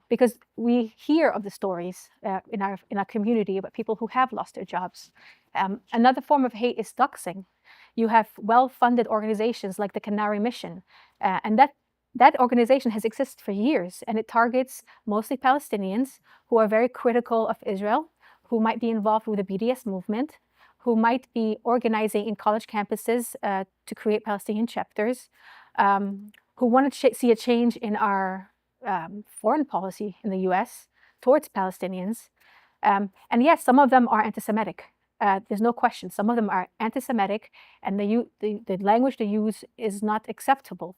Because we hear of the stories in our community about people who have lost their jobs. Another form of hate is doxing. You have well-funded organizations like the Canary Mission, and that organization has existed for years, and it targets mostly Palestinians who are very critical of Israel, who might be involved with the BDS movement, who might be organizing in college campuses to create Palestinian chapters, who want to see a change in our foreign policy in the US towards Palestinians. And yes, some of them are anti-Semitic. There's no question. Some of them are anti-Semitic, and the language they use is not acceptable.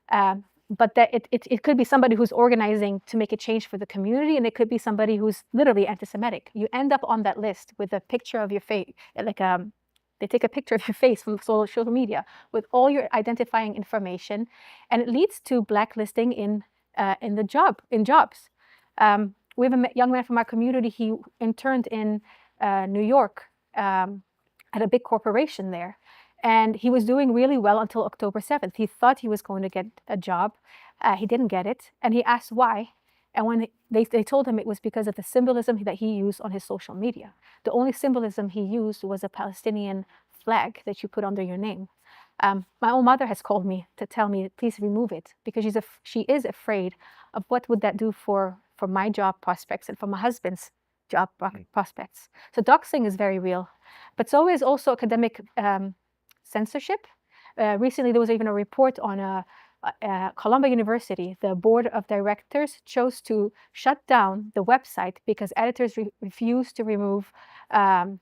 But that it could be somebody who's organizing to make a change for the community, and it could be somebody who's literally anti-Semitic. You end up on that list with a picture of your face, like they take a picture of your face from social media with all your identifying information, and it leads to blacklisting in jobs. We have a young man from our community. He interned in New York at a big corporation there. And he was doing really well until October 7th. He thought he was going to get a job. He didn't get it. And he asked why. And when they told him it was because of the symbolism that he used on his social media. The only symbolism he used was a Palestinian flag that you put under your name. My own mother has called me to tell me, please remove it, because she is afraid of what would that do for my job prospects and for my husband's job prospects. So doxing is very real. But so is also academic censorship. Recently, there was even a report on Columbia University. The board of directors chose to shut down the website because editors refused to remove a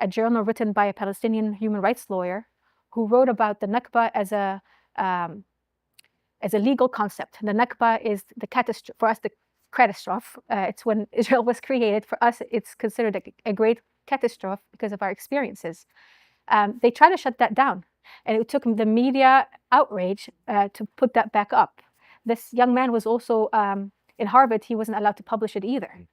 journal written by a Palestinian human rights lawyer who wrote about the Nakba as a legal concept. The Nakba is the catastrophe, for us, the catastrophe. It's when Israel was created. For us, it's considered a great catastrophe because of our experiences. They tried to shut that down, and it took the media outrage to put that back up. This young man was also in Harvard. He wasn't allowed to publish it either.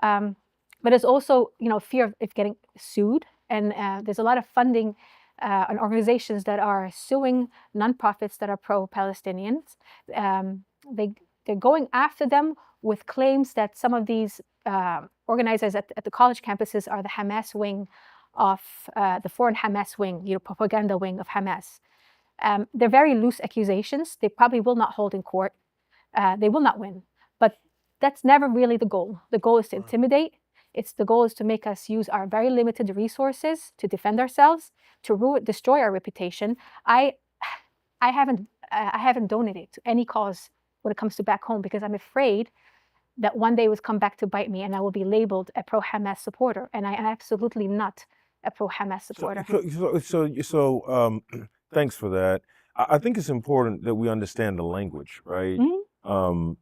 But there's also, fear of getting sued, and there's a lot of funding on organizations that are suing nonprofits that are pro-Palestinians. They're going after them with claims that some of these organizers at the college campuses are the Hamas wing of the foreign Hamas wing, propaganda wing of Hamas. They're very loose accusations. They probably will not hold in court. They will not win. But that's never really the goal. The goal is to intimidate. The goal is to make us use our very limited resources to defend ourselves, to destroy our reputation. I haven't donated to any cause when it comes to back home because I'm afraid that one day it will come back to bite me and I will be labeled a pro-Hamas supporter, and I am absolutely not a pro-Hamas supporter. So thanks for that. I think it's important that we understand the language, right? Mm-hmm.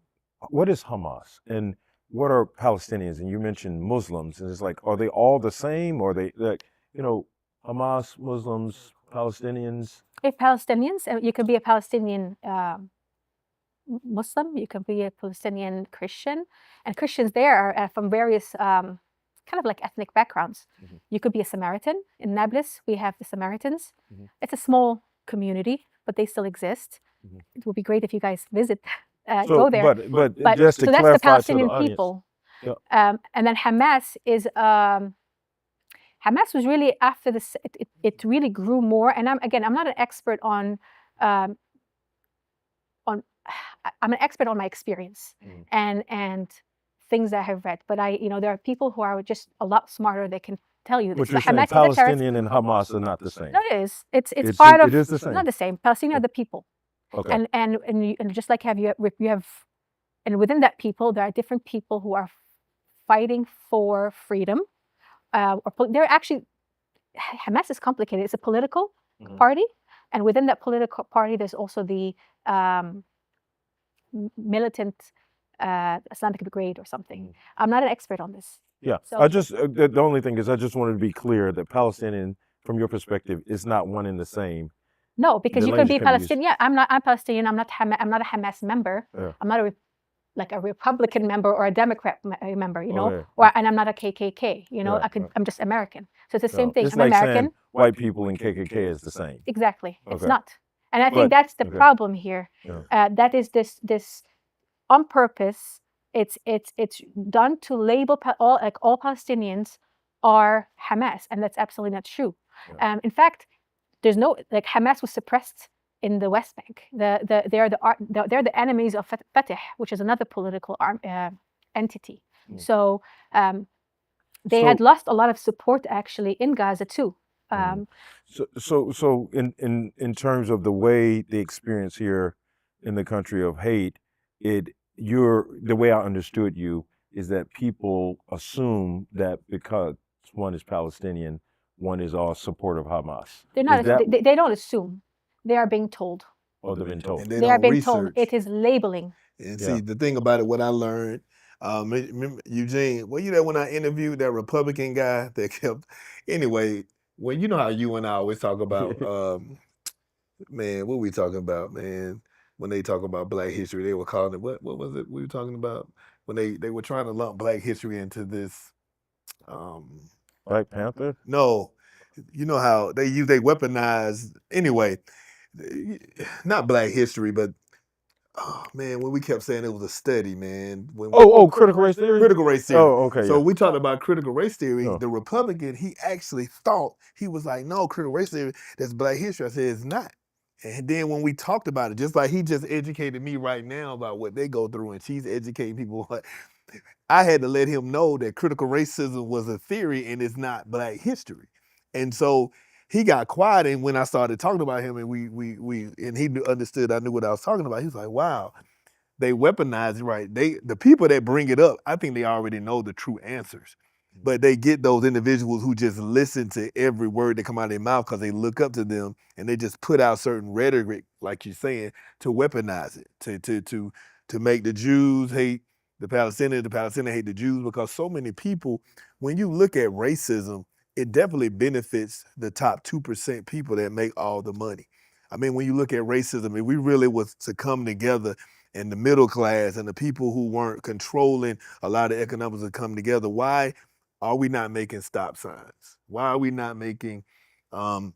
What is Hamas and what are Palestinians? And you mentioned Muslims, and it's like, are they all the same? Or are they, Hamas, Muslims, Palestinians? If Palestinians, you can be a Palestinian Muslim, you can be a Palestinian Christian, and Christians there are from various kind of like ethnic backgrounds. Mm-hmm. You could be a Samaritan. In Nablus, we have the Samaritans. Mm-hmm. It's a small community, but they still exist. Mm-hmm. It would be great if you guys visit. Go there. But just to so clarify, that's the Palestinian to the people. Yep. And then Hamas is Hamas was really after this. It really grew more. And I'm not an expert on. I'm an expert on my experience and things that I have read. But there are people who are just a lot smarter. They can tell you this. But you're saying Palestinian and Hamas are not the same. No, it is. It's part of. It is the same. Not the same. Palestinian are the people. Okay. And just like you have, and within that people, there are different people who are fighting for freedom. They're actually, Hamas is complicated. It's a political party, and within that political party, there's also the militant Islamic Brigade or something. I'm not an expert on this. Yeah, so, the only thing is I just wanted to be clear that Palestinian, from your perspective, is not one and the same. No, because you could be Palestinian. Yeah, I'm Palestinian. I'm not a Hamas member. Yeah. I'm not a Republican member or a Democrat member, and I'm not a KKK. I'm just American. So it's the same thing. It's I'm like American. Saying white people in KKK is the same. Exactly. Okay. It's not. And I think that's the problem here. Yeah. That is this on purpose. It's done to label all Palestinians are Hamas, and that's absolutely not true. Yeah. In fact, there's no Hamas was suppressed in the West Bank. They're the enemies of Fatah, which is another political entity. Mm. So they had lost a lot of support actually in Gaza too. So in terms of the way they experience here in the country of hate, the way I understood you is that people assume that because one is Palestinian, one is all support of Hamas. They're not. Is that, They don't assume. They are being told. or they've been told? And they They are don't being told. research. It is labeling. And Yeah. see, the thing about it, what I learned, remember, Eugene, were you there when I interviewed that Republican guy that kept, anyway, well, you know how you and I always talk about, man, what we talking about, man? When they talk about Black history, they were calling it, what was it we were talking about? When they were trying to lump Black history into this, Black Panther? no, you know how they weaponize, anyway, not Black history, but oh man, when we kept saying it was a study, man. Critical race theory? Critical race theory. Oh, okay. So yeah. we talked about critical race theory. Oh. The Republican, he actually thought, he was like, no, critical race theory, that's Black history. I said, it's not. And then when we talked about it, just like he just educated me right now about what they go through, and she's educating people, I had to let him know that critical racism was a theory and it's not Black history. And so he got quiet, and when I started talking about him, and we and he understood I knew what I was talking about, he was like, wow, they weaponize it, right? The people that bring it up, I think they already know the true answers. But they get those individuals who just listen to every word that come out of their mouth because they look up to them, and they just put out certain rhetoric, like you're saying, to weaponize it, to make the Jews hate the Palestinians hate the Jews, because so many people, when you look at racism, it definitely benefits the top 2% people that make all the money. I mean, when you look at racism, if we really was to come together and the middle class and the people who weren't controlling a lot of economics to come together, why are we not making stop signs? Why are we not making the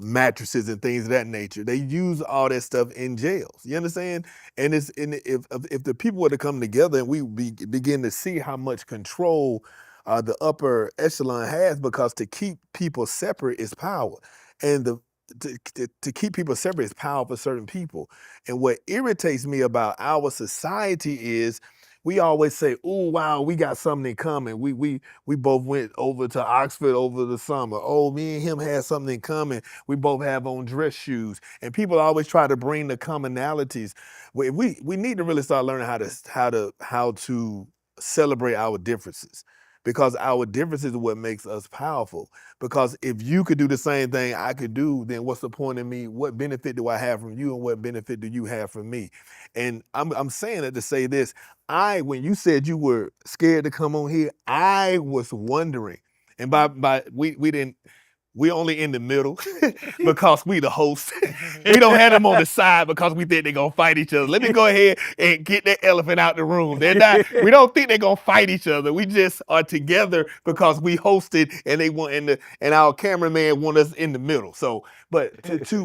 mattresses and things of that nature? They use all that stuff in jails. You understand? And if the people were to come together and we begin to see how much control the upper echelon has, because to keep people separate is power, and to keep people separate is power for certain people. And what irritates me about our society is we always say, "Oh wow, we got something in common. We both went over to Oxford over the summer. Oh, me and him had something in common. We both have on dress shoes." And people always try to bring the commonalities. We need to really start learning how to celebrate our differences, because our differences are what makes us powerful. Because if you could do the same thing I could do, then what's the point of me? What benefit do I have from you, and what benefit do you have from me? And I'm saying that to say this. When you said you were scared to come on here, I was wondering. And we only in the middle because we the host. We don't have them on the side because we think they're gonna fight each other. Let me go ahead and get that elephant out the room. We don't think they're gonna fight each other. We just are together because we hosted, and they want and our cameraman want us in the middle. So, but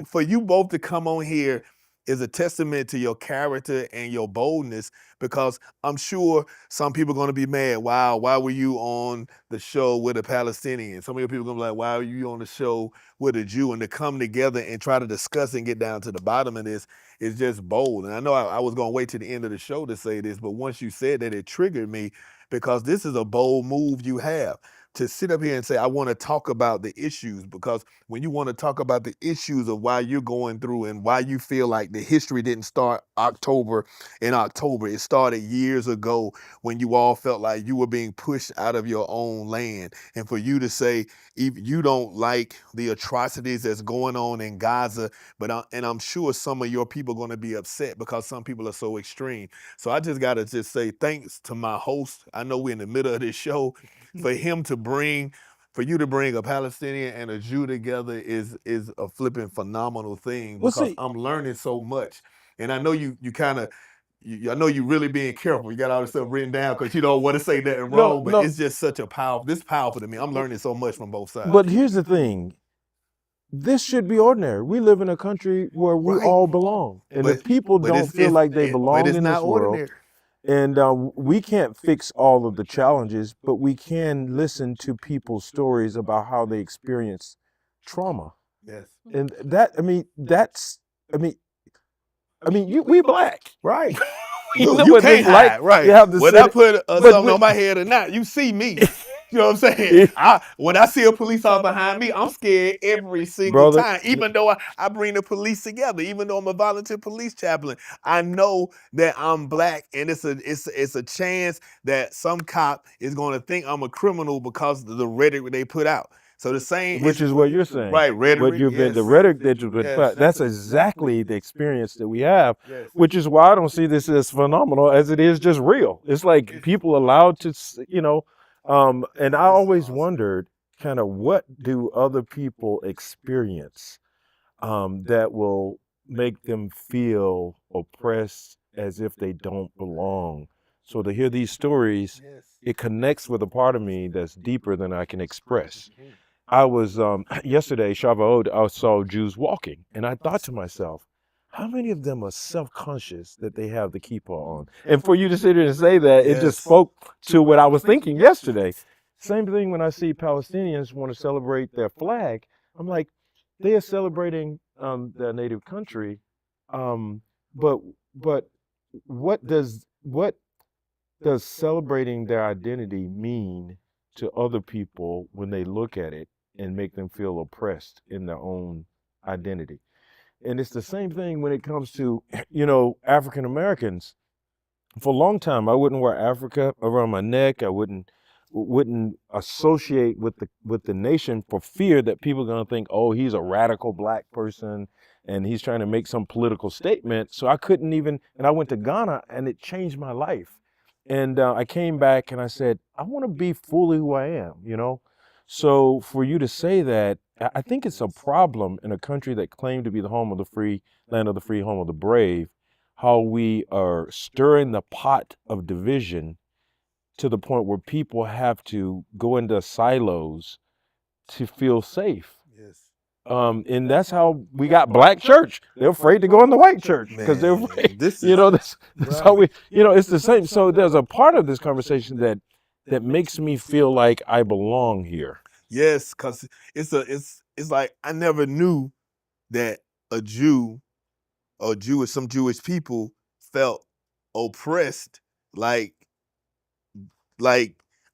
for you both to come on here is a testament to your character and your boldness, because I'm sure some people are going to be mad. Wow, why were you on the show with a Palestinian? Some of your people are going to be like, why were you on the show with a Jew? And to come together and try to discuss and get down to the bottom of this is just bold. And I know I was going to wait to the end of the show to say this, but once you said that, it triggered me, because this is a bold move you have. To sit up here and say, I want to talk about the issues, because when you want to talk about the issues of why you're going through and why you feel like the history didn't start in October, it started years ago when you all felt like you were being pushed out of your own land. And for you to say, you don't like the atrocities that's going on in Gaza, and I'm sure some of your people are going to be upset because some people are so extreme. So I just got to just say thanks to my host. I know we're in the middle of this show. For you to bring a Palestinian and a Jew together is a flipping phenomenal thing, because I'm learning so much. And I know you I know you really being careful. You got all this stuff written down because you don't want to say nothing wrong, but it's just such powerful to me. I'm learning so much from both sides. But here's the thing. This should be ordinary. We live in a country where we all belong. And if people don't feel like they belong in this world, and we can't fix all of the challenges, but we can listen to people's stories about how they experience trauma. Yes. And we Black. Right. You know you what can't it's like. hide, right? You have to Whether I put something on my head or not, you see me. You know what I'm saying? When I see a police officer behind me, I'm scared every single Brother, time. Even though I bring the police together, even though I'm a volunteer police chaplain, I know that I'm black, and it's a chance that some cop is going to think I'm a criminal because of the rhetoric they put out. So the same, which is what you're saying. right? Rhetoric, What you've been, yes. the rhetoric that you've been, Yes. that's exactly the experience that we have, Yes. which is why I don't see this as phenomenal as it is just real. It's like people allowed to, and I always wondered kind of what do other people experience that will make them feel oppressed as if they don't belong. So to hear these stories, it connects with a part of me that's deeper than I can express. I was yesterday, Shavuot, I saw Jews walking, and I thought to myself, how many of them are self-conscious that they have the kippah on? And for you to sit here and say that, it just spoke to what I was thinking yesterday. Same thing when I see Palestinians want to celebrate their flag. I'm like, they are celebrating their native country, but what does celebrating their identity mean to other people when they look at it and make them feel oppressed in their own identity? And it's the same thing when it comes to, African Americans. For a long time, I wouldn't wear Africa around my neck. I wouldn't associate with the nation for fear that people are going to think, oh, he's a radical black person and he's trying to make some political statement. So I couldn't even, and I went to Ghana and it changed my life. And I came back and I said, I want to be fully who I am. So for you to say that, I think it's a problem in a country that claimed to be the home of the free, land of the free, home of the brave, how we are stirring the pot of division to the point where people have to go into silos to feel safe. Yes. And that's how we got black church. They're afraid to go in the white church because they're afraid. That's how we, it's the same. So there's a part of this conversation that makes me feel like I belong here. Yes, because it's like I never knew that a Jew or some Jewish people felt oppressed, like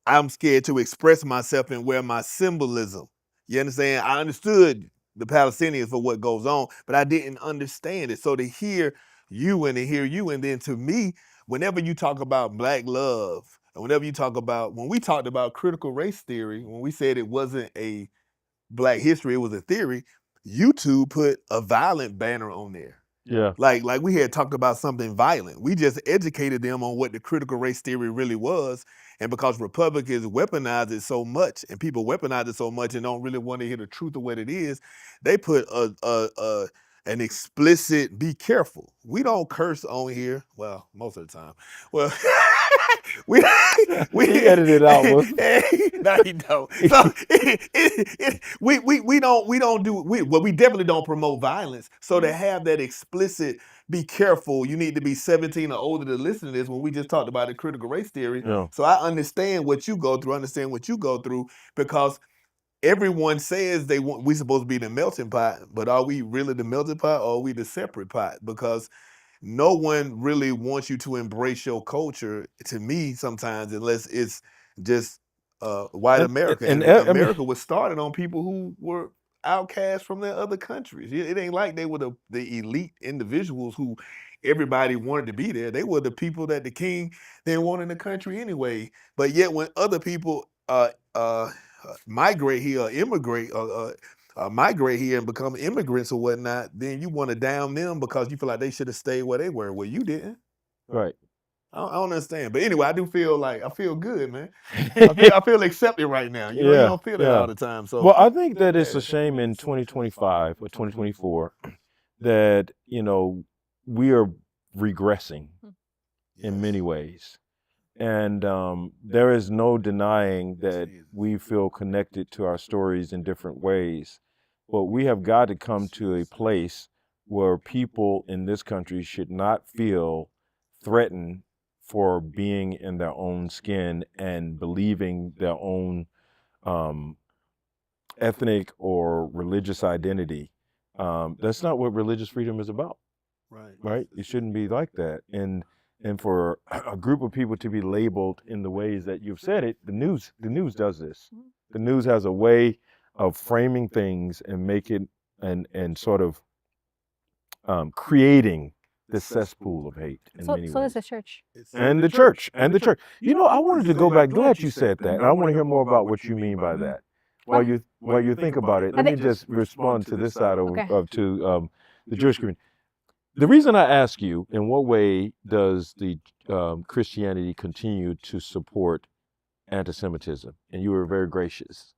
I'm scared to express myself and wear my symbolism. You understand? I understood the Palestinians for what goes on, but I didn't understand it. So to hear you, and then to me, whenever you talk about black love, and whenever you talk about, when we talked about critical race theory, when we said it wasn't a black history, it was a theory, you two put a violent banner on there. Yeah. Like we had talked about something violent. We just educated them on what the critical race theory really was. And because Republicans weaponize it so much, and people weaponize it so much and don't really want to hear the truth of what it is, they put an explicit, be careful. We don't curse on here. Well, most of the time. Well, we He edited it out. No, he don't. So we definitely don't promote violence. So to have that explicit, be careful, you need to be 17 or older to listen to this, when we just talked about the critical race theory. Yeah. So I understand what you go through, because everyone says we supposed to be the melting pot, but are we really the melting pot, or are we the separate pot? Because no one really wants you to embrace your culture, to me, sometimes, unless it's just white America. And America was started on people who were outcast from their other countries. It ain't like they were the elite individuals who everybody wanted to be there. They were the people that the king didn't want in the country anyway. But yet when other people migrate here or immigrate or migrate here and become immigrants or whatnot, then you want to down them because you feel like they should have stayed where they were. Well, you didn't. Right. I don't understand. But anyway, I do feel like, I feel good, man. I feel accepted right now. You don't feel that all the time. So, well, I think that it's a shame in 2025 or 2024 that, we are regressing in many ways. And there is no denying that we feel connected to our stories in different ways. But we have got to come to a place where people in this country should not feel threatened for being in their own skin and believing their own ethnic or religious identity. That's not what religious freedom is about. right. Right? It shouldn't be like that. And And for a group of people to be labeled in the ways that you've said it, the news does this. The news has a way of framing things and making and sort of creating this cesspool of hate in many So ways. is the church. And the church, and the church. You know, I wanted to go back. Glad you said that, and I want to hear more about what you mean by that. While you think about it, let me just respond to this side Okay. to the Jewish community. The reason I ask you, in what way does the Christianity continue to support anti-Semitism? And you were very gracious.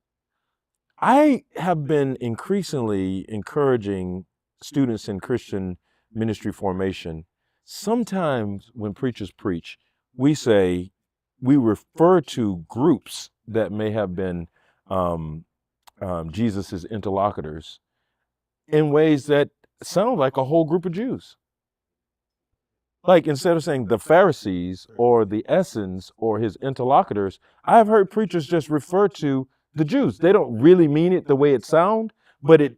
I have been increasingly encouraging students in Christian ministry formation. Sometimes when preachers preach, we refer to groups that may have been Jesus's interlocutors in ways that sound like a whole group of Jews. Like instead of saying the Pharisees or the Essenes or his interlocutors, I've heard preachers just refer to the Jews. They don't really mean it the way it sounds, but it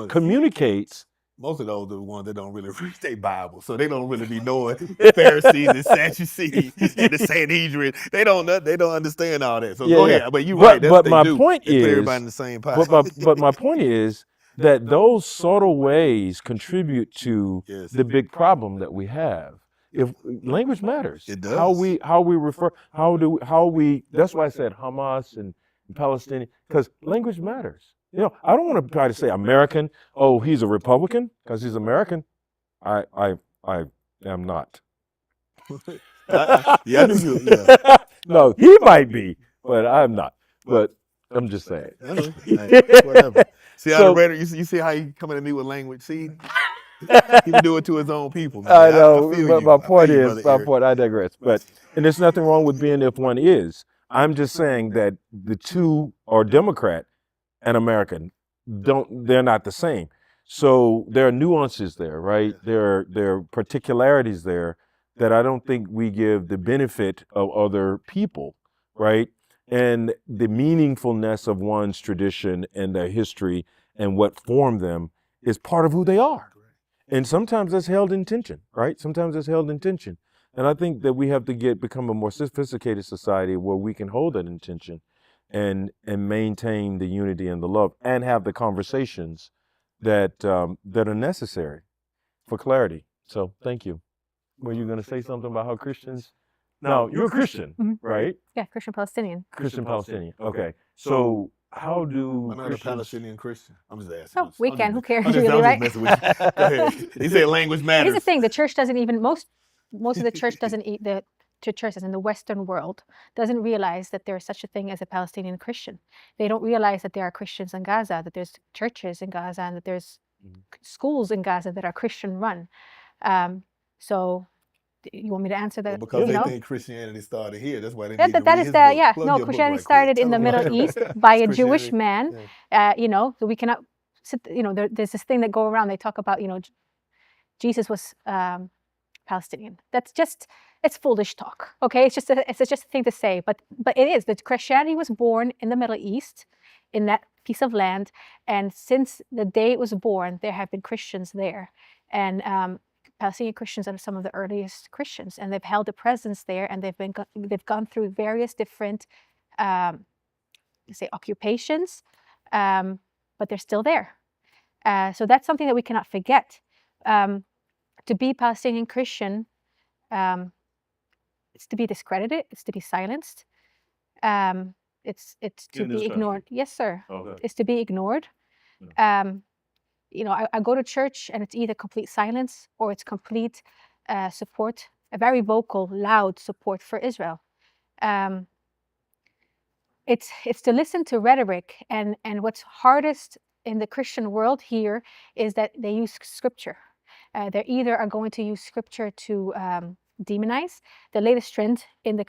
communicates. Most of those are the ones that don't really read their Bible, so they don't really be knowing Pharisees and Sadducees and the Sanhedrin. They don't understand all that. So go ahead, but you're right. That's what they do. Point they put is, everybody in the same pot. but my point is that those subtle ways contribute to the big problem that we have. If language matters, it does. How we refer, that's why I said Hamas and Palestinian, because language matters. You know, I don't want to try to say American. Oh, he's a Republican because he's American. I am not. I knew you. Yeah. No, he might be, but I'm not. But I'm just saying. Whatever. See how the rhetoric, you see how he coming at me with language. See, he would do it to his own people. Man. I know, but my point I digress. But and there's nothing wrong with being if one is. I'm just saying that the two are Democrat and American. They're not the same. So there are nuances there, right? There are particularities there that I don't think we give the benefit of other people, right? And the meaningfulness of one's tradition and their history and what formed them is part of who they are. And sometimes that's held in tension, right? Sometimes it's held in tension. And I think that we have to become a more sophisticated society where we can hold that intention and maintain the unity and the love and have the conversations that are necessary for clarity. So thank you. Were you going to say something about how Christians? Now, you're a Christian, right? Yeah, Christian Palestinian. Christian Palestinian. Okay. So how do I'm not a Palestinian Christian. I'm just asking. Oh, we can. Who cares? I'm Really, just right? messing with you. Go ahead. He said language matters. Here's the thing: the church doesn't even most of the church doesn't eat the churches in the Western world doesn't realize that there is such a thing as a Palestinian Christian. They don't realize that there are Christians in Gaza, that there's churches in Gaza, and that there's schools in Gaza that are Christian run. So you want me to answer that? Well, because they think Christianity started here. That's why they need to that read is his the book. Plug no, your book Christianity right started quick. in the Tell 'em Middle about East by a Christianity. Jewish man. So we cannot sit. There's this thing that go around. They talk about Jesus was Palestinian. It's foolish talk. Okay, it's just a thing to say. But it is that Christianity was born in the Middle East, in that piece of land, and since the day it was born, there have been Christians there, and Palestinian Christians are some of the earliest Christians, and they've held a presence there, and they've gone through various different occupations, but they're still there. So that's something that we cannot forget. To be Palestinian Christian, it's to be discredited, it's to be silenced, it's to be ignored. Yes, sir. Okay. It's to be ignored. I go to church and it's either complete silence or it's complete support, a very vocal, loud support for Israel. It's to listen to rhetoric, and what's hardest in the Christian world here is that they use scripture. They either are going to use scripture to demonize. The latest trend in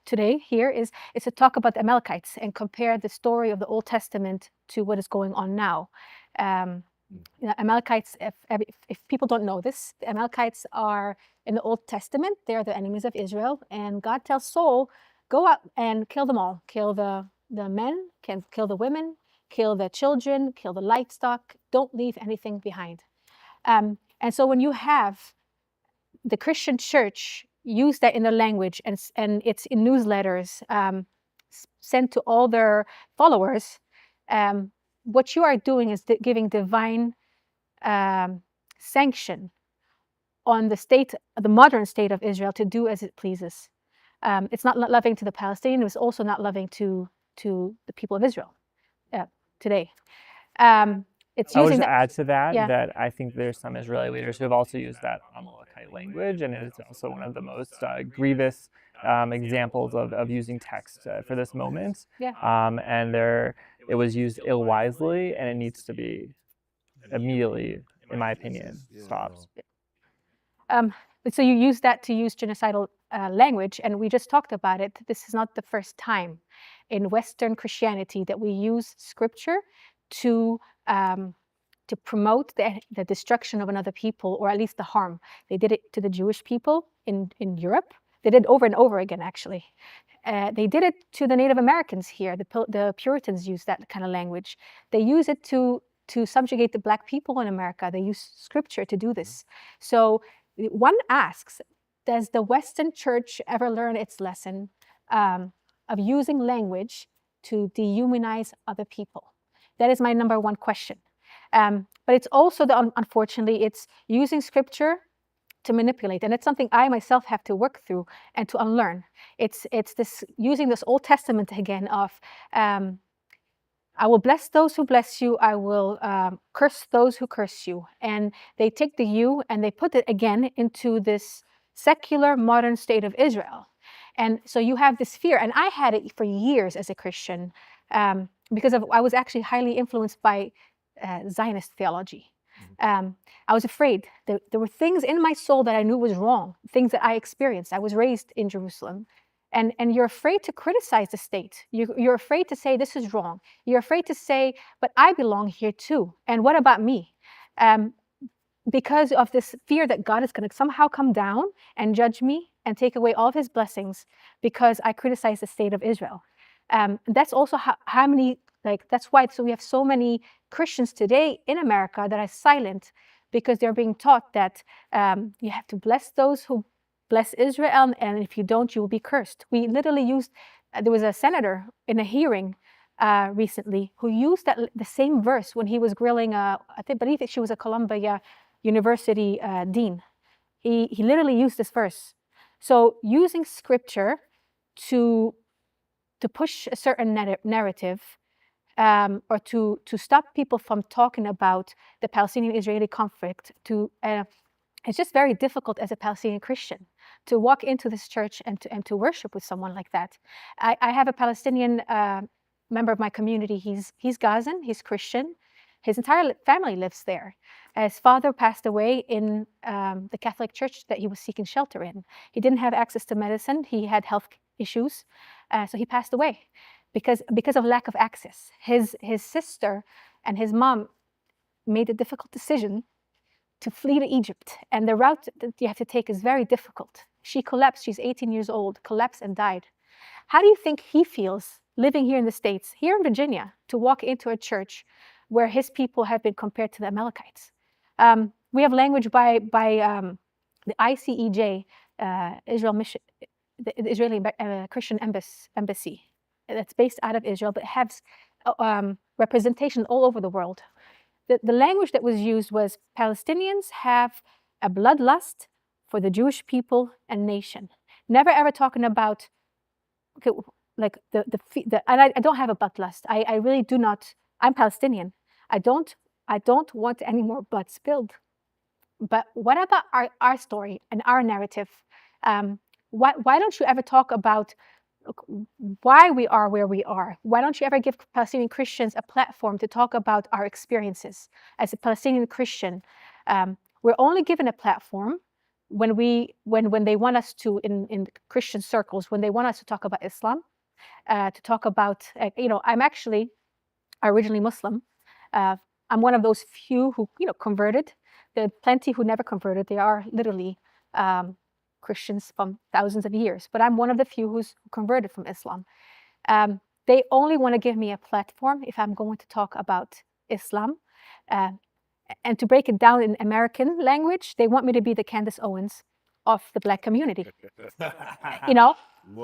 today here is to talk about the Amalekites and compare the story of the Old Testament to what is going on now. Amalekites, if people don't know this, the Amalekites are in the Old Testament. They're the enemies of Israel, and God tells Saul, go out and kill them all. Kill the men, kill the women, kill the children, kill the livestock. Don't leave anything behind. And so when you have the Christian church use that in their language, and it's in newsletters sent to all their followers, what you are doing is giving divine sanction on the modern state of Israel to do as it pleases. It's not loving to the Palestinians. It's also not loving to the people of Israel today. It's I would using just add to that yeah. that I think there's some Israeli leaders who have also used that Amalekite language, and it's also one of the most grievous examples of using text for this moment. Yeah. And it was used ill-wisely, and it needs to be immediately, in my opinion, stopped. So you use that to use genocidal language, and we just talked about it. This is not the first time in Western Christianity that we use scripture to promote the destruction of another people, or at least the harm. They did it to the Jewish people in Europe. They did it over and over again, actually. They did it to the Native Americans here. The Puritans used that kind of language. They use it to subjugate the Black people in America. They use scripture to do this. So one asks, does the Western church ever learn its lesson of using language to dehumanize other people? That is my number one question. But it's also, unfortunately, it's using scripture to manipulate. And it's something I myself have to work through and to unlearn. It's this using this Old Testament again of, I will bless those who bless you. I will curse those who curse you. And they take the you and they put it again into this secular modern state of Israel. And so you have this fear. And I had it for years as a Christian because I was actually highly influenced by Zionist theology. I was afraid. There were things in my soul that I knew was wrong, things that I experienced. I was raised in Jerusalem. And you're afraid to criticize the state. You're afraid to say, this is wrong. You're afraid to say, but I belong here too. And what about me? Because of this fear that God is going to somehow come down and judge me and take away all of his blessings because I criticize the state of Israel. That's also how many, that's why we have so many Christians today in America that are silent because they're being taught that you have to bless those who bless Israel, and if you don't, you will be cursed. We literally used, there was a senator in a hearing recently who used the same verse when he was grilling, I believe that she was a Columbia University dean. He literally used this verse. So using scripture to push a certain narrative or to stop people from talking about the Palestinian-Israeli conflict, it's just very difficult as a Palestinian Christian to walk into this church and to worship with someone like that. I have a Palestinian member of my community. He's Gazan, he's Christian. His entire family lives there. His father passed away in the Catholic church that he was seeking shelter in. He didn't have access to medicine. He had health issues, so he passed away because of lack of access. His sister and his mom made a difficult decision to flee to Egypt, and the route that you have to take is very difficult. She collapsed. She's 18 years old, collapsed and died. How do you think he feels living here in the States, here in Virginia, to walk into a church where his people have been compared to the Amalekites? We have language by the ICEJ, Israel Mission, the Israeli Christian embassy, that's based out of Israel, but has representation all over the world. The language that was used was Palestinians have a bloodlust for the Jewish people and nation. Never ever talking about and I don't have a bloodlust. I really do not. I'm Palestinian. I don't want any more blood spilled. But what about our story and our narrative? Why don't you ever talk about why we are where we are? Why don't you ever give Palestinian Christians a platform to talk about our experiences? As a Palestinian Christian, we're only given a platform when they want us to, in Christian circles, when they want us to talk about Islam, to talk about, I'm actually originally Muslim. I'm one of those few who, converted. There are plenty who never converted. They are literally Christians from thousands of years, but I'm one of the few who's converted from Islam. They only want to give me a platform if I'm going to talk about Islam. And to break it down in American language, they want me to be the Candace Owens of the Black community. You know,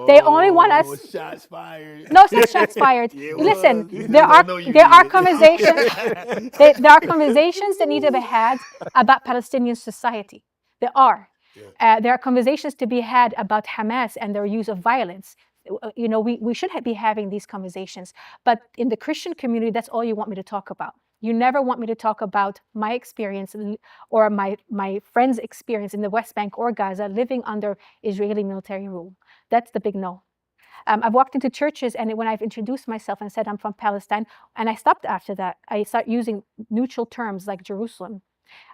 they only want Whoa, us. shots fired. No, it's not shots fired. Yeah, it Listen, was. You there just are don't know you there are did. conversations. There are conversations that need to be had about Palestinian society. There are. Yeah. There are conversations to be had about Hamas and their use of violence. You know, we should be having these conversations. But in the Christian community, that's all you want me to talk about. You never want me to talk about my experience or my friend's experience in the West Bank or Gaza living under Israeli military rule. That's the big no. I've walked into churches, and when I've introduced myself and said I'm from Palestine, and I stopped after that, I start using neutral terms like Jerusalem.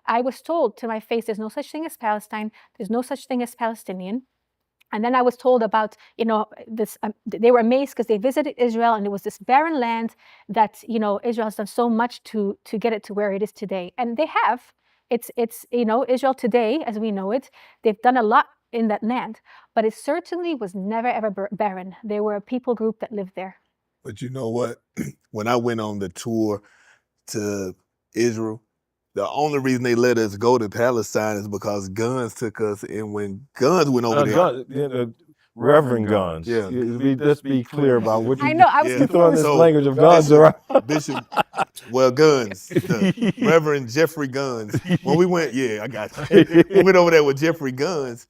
I was told to my face, there's no such thing as Palestine, there's no such thing as Palestinian. And then I was told about, you know, this. They were amazed because they visited Israel, and it was this barren land that, you know, Israel has done so much to get it to where it is today, and they have. It's you know, Israel today, as we know it, they've done a lot in that land, but it certainly was never ever barren. There were a people group that lived there. But you know what? When I went on the tour to Israel, the only reason they let us go to Palestine is because Guns took us, and when Guns went over there, Reverend Guns. Yeah. Let's be clear about what you. I know. I was Yeah. You throwing this So, language of Guns Bishop- around. Bishop, well, Guns, the Reverend Jeffrey Guns. When we went, yeah, I got you. We went over there with Jeffrey Guns.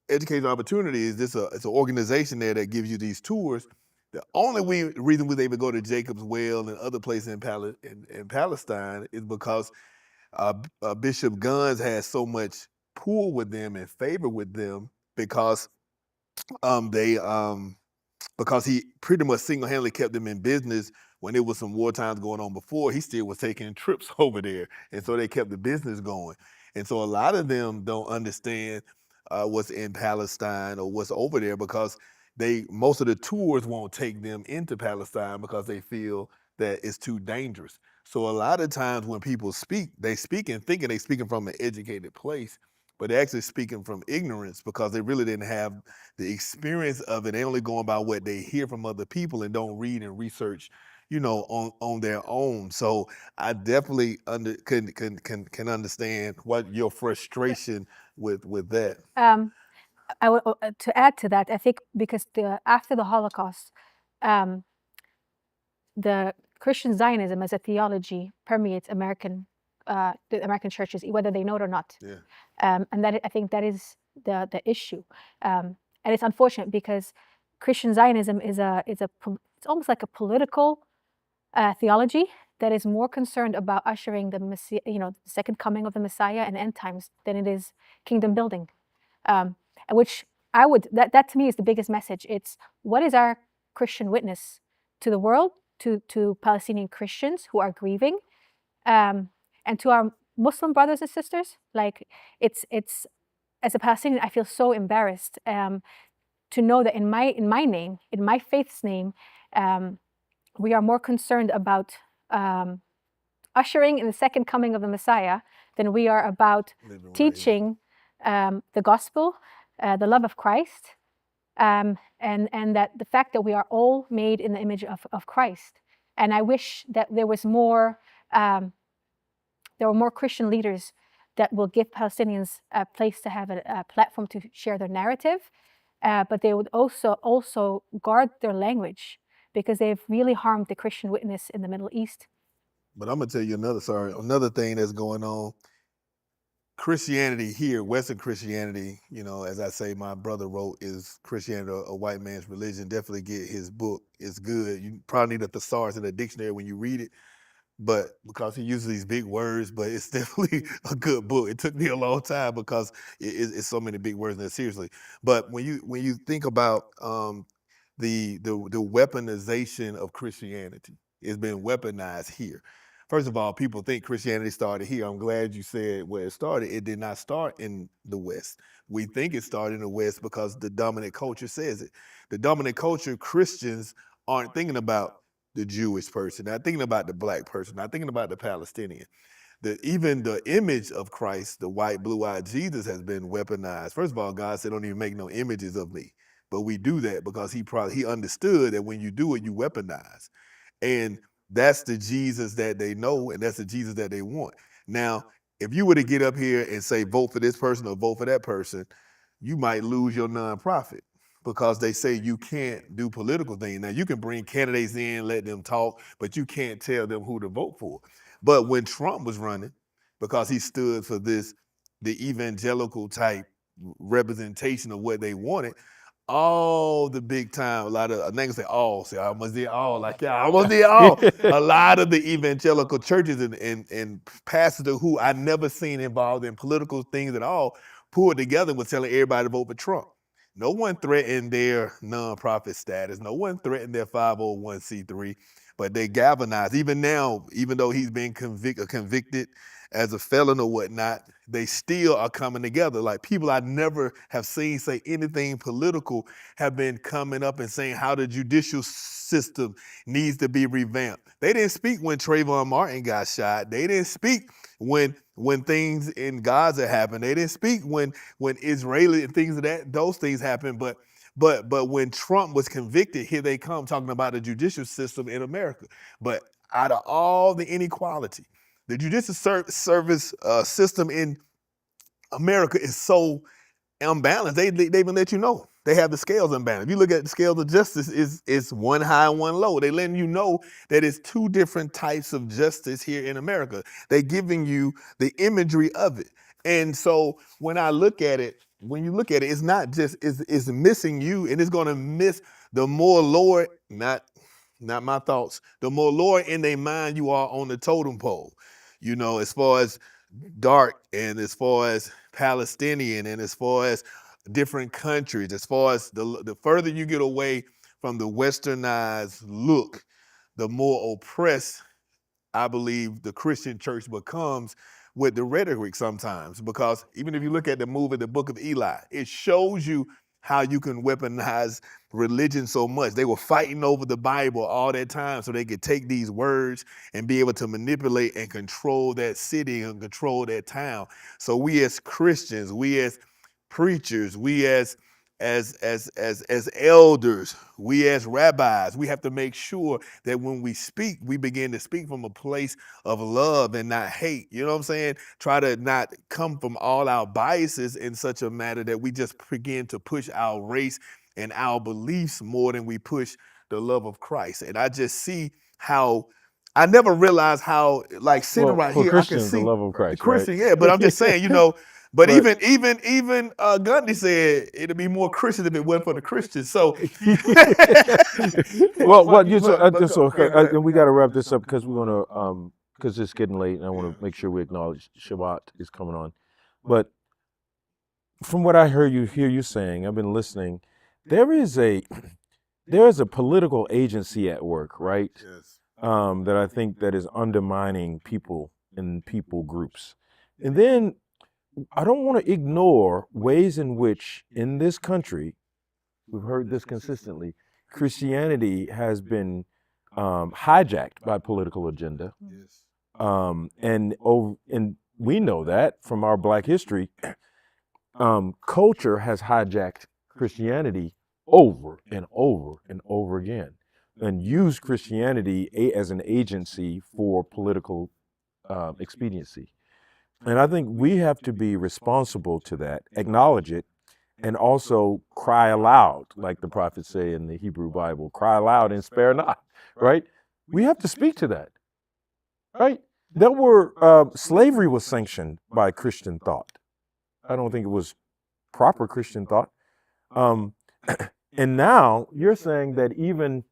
Education Opportunity is it's an organization there that gives you these tours. The only reason we able to go to Jacob's Well and other places in Palestine is because Bishop Guns has so much pull with them and favor with them because because he pretty much single-handedly kept them in business when there was some war times going on before. He still was taking trips over there, and so they kept the business going. And so a lot of them don't understand what's in Palestine or what's over there because most of the tours won't take them into Palestine because they feel that it's too dangerous. So a lot of times when people speak, they speak and thinking they speaking from an educated place, but they're actually speaking from ignorance because they really didn't have the experience of it. They only going by what they hear from other people and don't read and research, you know, on their own. So I definitely can understand what your frustration with that. To add to that, I think because after the Holocaust, the Christian Zionism as a theology permeates the American churches, whether they know it or not. Yeah. And I think that is the issue. And it's unfortunate because Christian Zionism it's almost like a political theology that is more concerned about ushering the Messiah, you know, the second coming of the Messiah and end times than it is kingdom building. Which that to me is the biggest message. It's what is our Christian witness to the world, to Palestinian Christians who are grieving, and to our Muslim brothers and sisters. Like it's as a Palestinian, I feel so embarrassed to know that in my name, in my faith's name, we are more concerned about ushering in the second coming of the Messiah than we are about teaching the gospel, the love of Christ, and that the fact that we are all made in the image of Christ. And I wish that there were more Christian leaders that will give Palestinians a place to have a platform to share their narrative, but they would also guard their language because they've really harmed the Christian witness in the Middle East. But I'm gonna tell you another thing that's going on. Christianity here, Western Christianity, you know, as I say, my brother wrote, is Christianity a white man's religion? Definitely get his book. It's good. You probably need a thesaurus in a dictionary when you read it, but because he uses these big words, but it's definitely a good book. It took me a long time because it's so many big words in there, seriously. But when you think about the weaponization of Christianity, it's been weaponized here. First of all, people think Christianity started here. I'm glad you said where it started. It did not start in the West. We think it started in the West because the dominant culture says it. The dominant culture, Christians aren't thinking about the Jewish person, not thinking about the black person, not thinking about the Palestinian. Even the image of Christ, the white, blue-eyed Jesus, has been weaponized. First of all, God said, don't even make no images of me. But we do that because he understood that when you do it, you weaponize. And that's the Jesus that they know, and that's the Jesus that they want. Now, if you were to get up here and say vote for this person or vote for that person, you might lose your nonprofit because they say you can't do political things. Now you can bring candidates in, let them talk, but you can't tell them who to vote for. But when Trump was running, because he stood for the evangelical type representation of what they wanted, all the big time, a lot of niggas say all, say I almost did all, like yeah, I almost did all. A lot of the evangelical churches and pastors who I never seen involved in political things at all pulled together was telling everybody to vote for Trump. No one threatened their nonprofit status. No one threatened their 501c3, but they galvanized. Even now, even though he's been convicted as a felon or whatnot, they still are coming together. Like people I never have seen say anything political have been coming up and saying how the judicial system needs to be revamped. They didn't speak when Trayvon Martin got shot. They didn't speak when things in Gaza happened. They didn't speak when Israeli and things of that, those things happened. But when Trump was convicted, here they come talking about the judicial system in America. But out of all the inequality, the judicial service system in America is so unbalanced. They even let you know. They have the scales unbalanced. If you look at the scales of justice, it's one high and one low. They letting you know that it's two different types of justice here in America. They giving you the imagery of it. And so when I look at it, when you look at it, it's not just, it's missing you, and it's gonna miss the more lower, not my thoughts, the more lower in their mind you are on the totem pole. You know, as far as dark and as far as Palestinian and as far as different countries, as far as the further you get away from the westernized look, the more oppressed I believe the Christian church becomes with the rhetoric sometimes. Because even if you look at the movie, The Book of Eli, it shows you how you can weaponize religion so much. They were fighting over the Bible all that time so they could take these words and be able to manipulate and control that city and control that town. So we as Christians, we as preachers, we as elders, we as rabbis, we have to make sure that when we speak, we begin to speak from a place of love and not hate. You know what I'm saying? Try to not come from all our biases in such a manner that we just begin to push our race and our beliefs more than we push the love of Christ. And I just see how I never realized how, like sitting right for here, Christians, I can see the love of Christ, the Christian, right? yeah. But I'm just saying, you know. But Right. even Gandhi said it'd be more Christian if it wasn't for the Christians. So, Well, and we got to wrap this up because we're gonna because it's getting late, and I want to make sure we acknowledge Shabbat is coming on. But from what I hear you saying, I've been listening. There is a political agency at work, right? yes. That I think that is undermining people and people groups, and then I don't want to ignore ways in which in this country, we've heard this consistently, Christianity has been hijacked by political agenda. Yes. And we know that from our Black history, culture has hijacked Christianity over and over and over again and used Christianity as an agency for political expediency. And I think we have to be responsible to that, acknowledge it, and also cry aloud, like the prophets say in the Hebrew Bible, cry aloud and spare not, right? We have to speak to that, right? Slavery was sanctioned by Christian thought. I don't think it was proper Christian thought. And now you're saying that even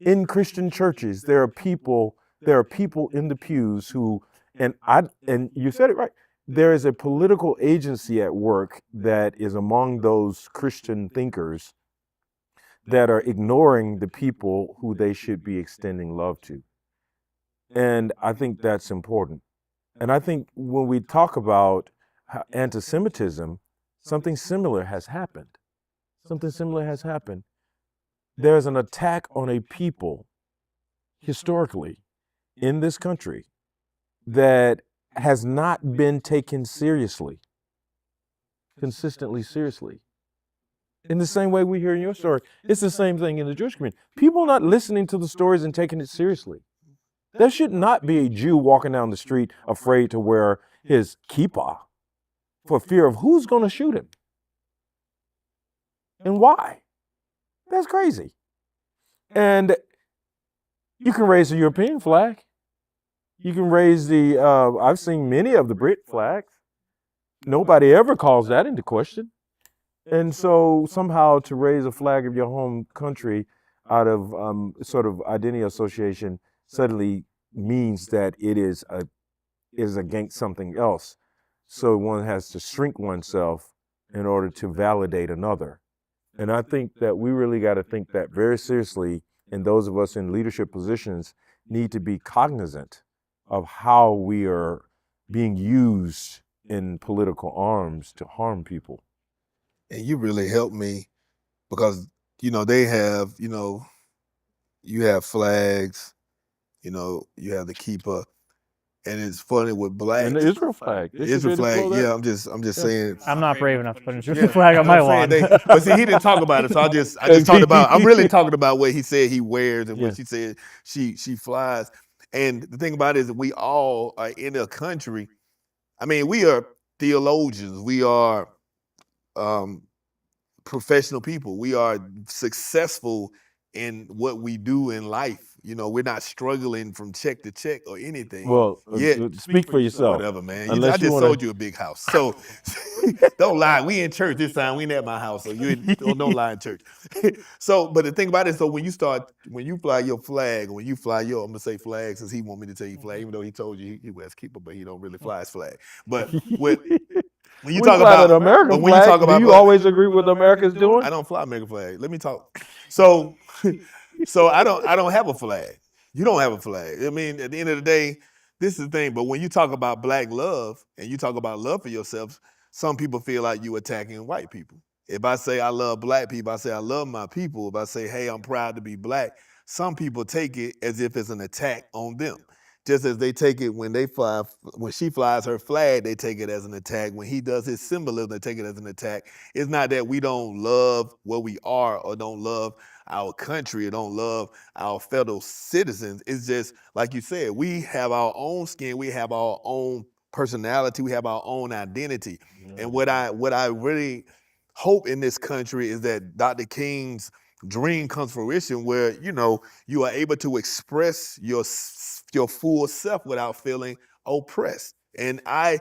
in Christian churches, there are people in the pews who, and you said it right, there is a political agency at work that is among those Christian thinkers that are ignoring the people who they should be extending love to. And I think that's important. And I think when we talk about anti-Semitism, something similar has happened. There's an attack on a people historically in this country that has not been taken consistently seriously. In the same way we hear in your story, it's the same thing in the Jewish community. People are not listening to the stories and taking it seriously. There should not be a Jew walking down the street afraid to wear his kippah for fear of who's going to shoot him and why. That's crazy. And you can raise the European flag. You can raise the, I've seen many of the Brit flags. Nobody ever calls that into question. And so somehow to raise a flag of your home country out of sort of identity association suddenly means that it is against something else. So one has to shrink oneself in order to validate another. And I think that we really got to think that very seriously, and those of us in leadership positions need to be cognizant of how we are being used in political arms to harm people. And you really helped me because, they have, you have flags, you have the keeper. And it's funny with black. And the Israel flag. Israel flag, yeah, I'm just saying. I'm not brave enough to put an Israeli flag on my lawn. But see, he didn't talk about it, so I just talked about, I'm really talking about what he said he wears and what she said she flies. And the thing about it is that we all are in a country. I mean, we are theologians. We are professional people. We are successful in what we do in life. We're not struggling from check to check or anything. Well, speak for yourself. Whatever, man. I just sold you a big house. So don't lie. We in church this time. We ain't at my house. So you don't lie in church. But the thing about it, so when you fly your flag, when you fly your, I'm going to say flag since he want me to tell you flag, even though he told you he wears keeper, but he don't really fly his flag. But when you talk about an American flag, do you always agree with what America's doing? I don't fly American flag. Let me talk. So I don't have a flag. You don't have a flag. I mean, at the end of the day, this is the thing. But when you talk about black love and you talk about love for yourself, some people feel like you attacking white people. If I say I love black people, I say I love my people. If I say, hey, I'm proud to be black, some people take it as if it's an attack on them. Just as they take it when she flies her flag, they take it as an attack. When he does his symbolism, they take it as an attack. It's not that we don't love what we are or don't love our country or don't love our fellow citizens. It's just, like you said, we have our own skin, we have our own personality, we have our own identity. Mm-hmm. And what I really hope in this country is that Dr. King's dream comes fruition where, you are able to express your full self without feeling oppressed. And I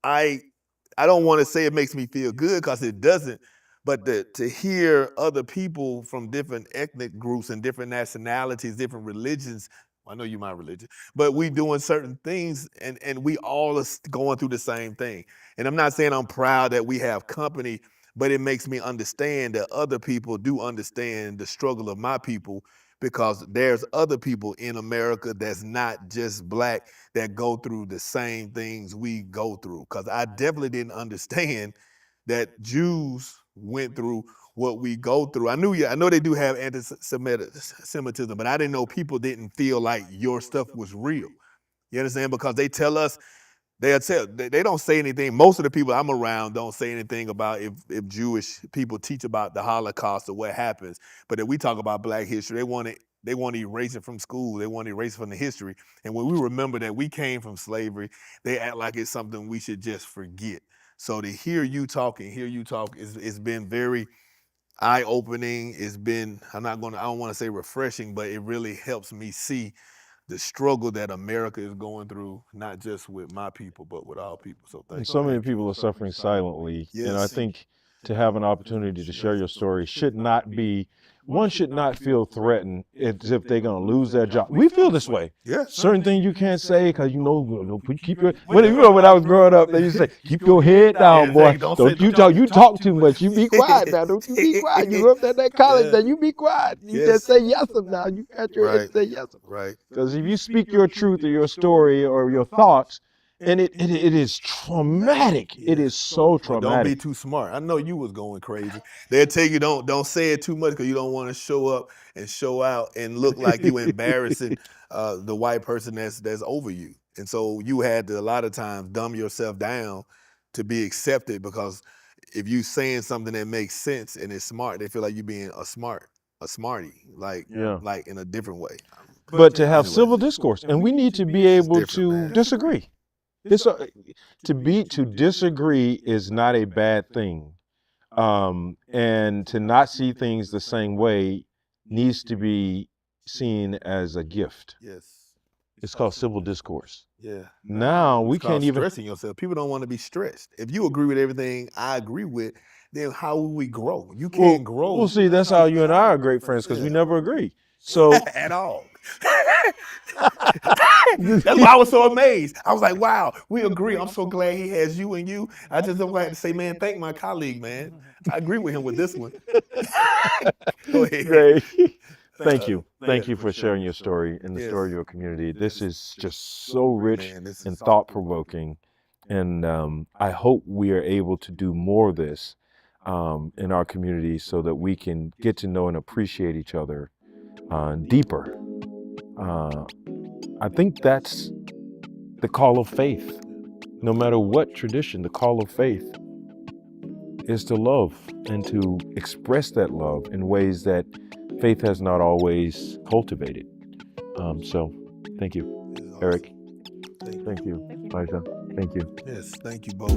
don't want to say it makes me feel good because it doesn't, but to hear other people from different ethnic groups and different nationalities, different religions, I know you're my religion, but we doing certain things and we all are going through the same thing. And I'm not saying I'm proud that we have company, but it makes me understand that other people do understand the struggle of my people, because there's other people in America that's not just black that go through the same things we go through. Because I definitely didn't understand that Jews went through what we go through. I know they do have anti-Semitism, but I didn't know people didn't feel like your stuff was real. You understand? Because they tell us, they don't say anything. Most of the people I'm around don't say anything about if Jewish people teach about the Holocaust or what happens. But if we talk about Black history, they want to erase it from school. They want to erase it from the history. And when we remember that we came from slavery, they act like it's something we should just forget. So to hear you talk, it's been very eye-opening. It's been, I don't want to say refreshing, but it really helps me see the struggle that America is going through, not just with my people, but with all people. So thank you. So many people are suffering silently. Yes. And I think to have an opportunity to share your story one should not feel threatened as if they're going to lose their job. We feel this way. Yeah. Certain things you can't say because when I was growing up, they used to say, keep your head down, boy. Don't you talk. You talk too much. You be quiet now. Don't you be quiet. You grew up at that college, then you be quiet. You just say yes now. You got your head to say yes. Right. Because if you speak your truth or your story or your thoughts, and it is traumatic. Yeah. It is so traumatic. Don't be too smart. I know you was going crazy. They'll tell you don't say it too much because you don't want to show up and show out and look like you embarrassing the white person that's over you. And so you had to a lot of times dumb yourself down to be accepted, because if you saying something that makes sense and it's smart, they feel like you being a smarty, like in a different way. But to have civil discourse, and we need to be able to disagree. This to disagree is not a bad thing, and to not see things the same way needs to be seen as a gift. Yes. It's called civil discourse. Yeah. Now we It's called can't even. stressing yourself. People don't want to be stressed. If you agree with everything I agree with, then how will we grow? You can't grow. Well, see, that's how you and I are great friends, because we never agree. So at all. That's why I was so amazed. I was like, wow, we agree. I'm so glad he has you and you. I just don't like to say, man, thank my colleague, man. I agree with him with this one. Go ahead. great. Thank you. Thank you for sharing your story and the story of your community. This is just so rich and thought-provoking. And I hope we are able to do more of this in our community so that we can get to know and appreciate each other deeper. I think that's the call of faith. No matter what tradition, the call of faith is to love and to express that love in ways that faith has not always cultivated. So thank you, Eric. Thank you. Thank you, Liza. Thank you. Yes, thank you both.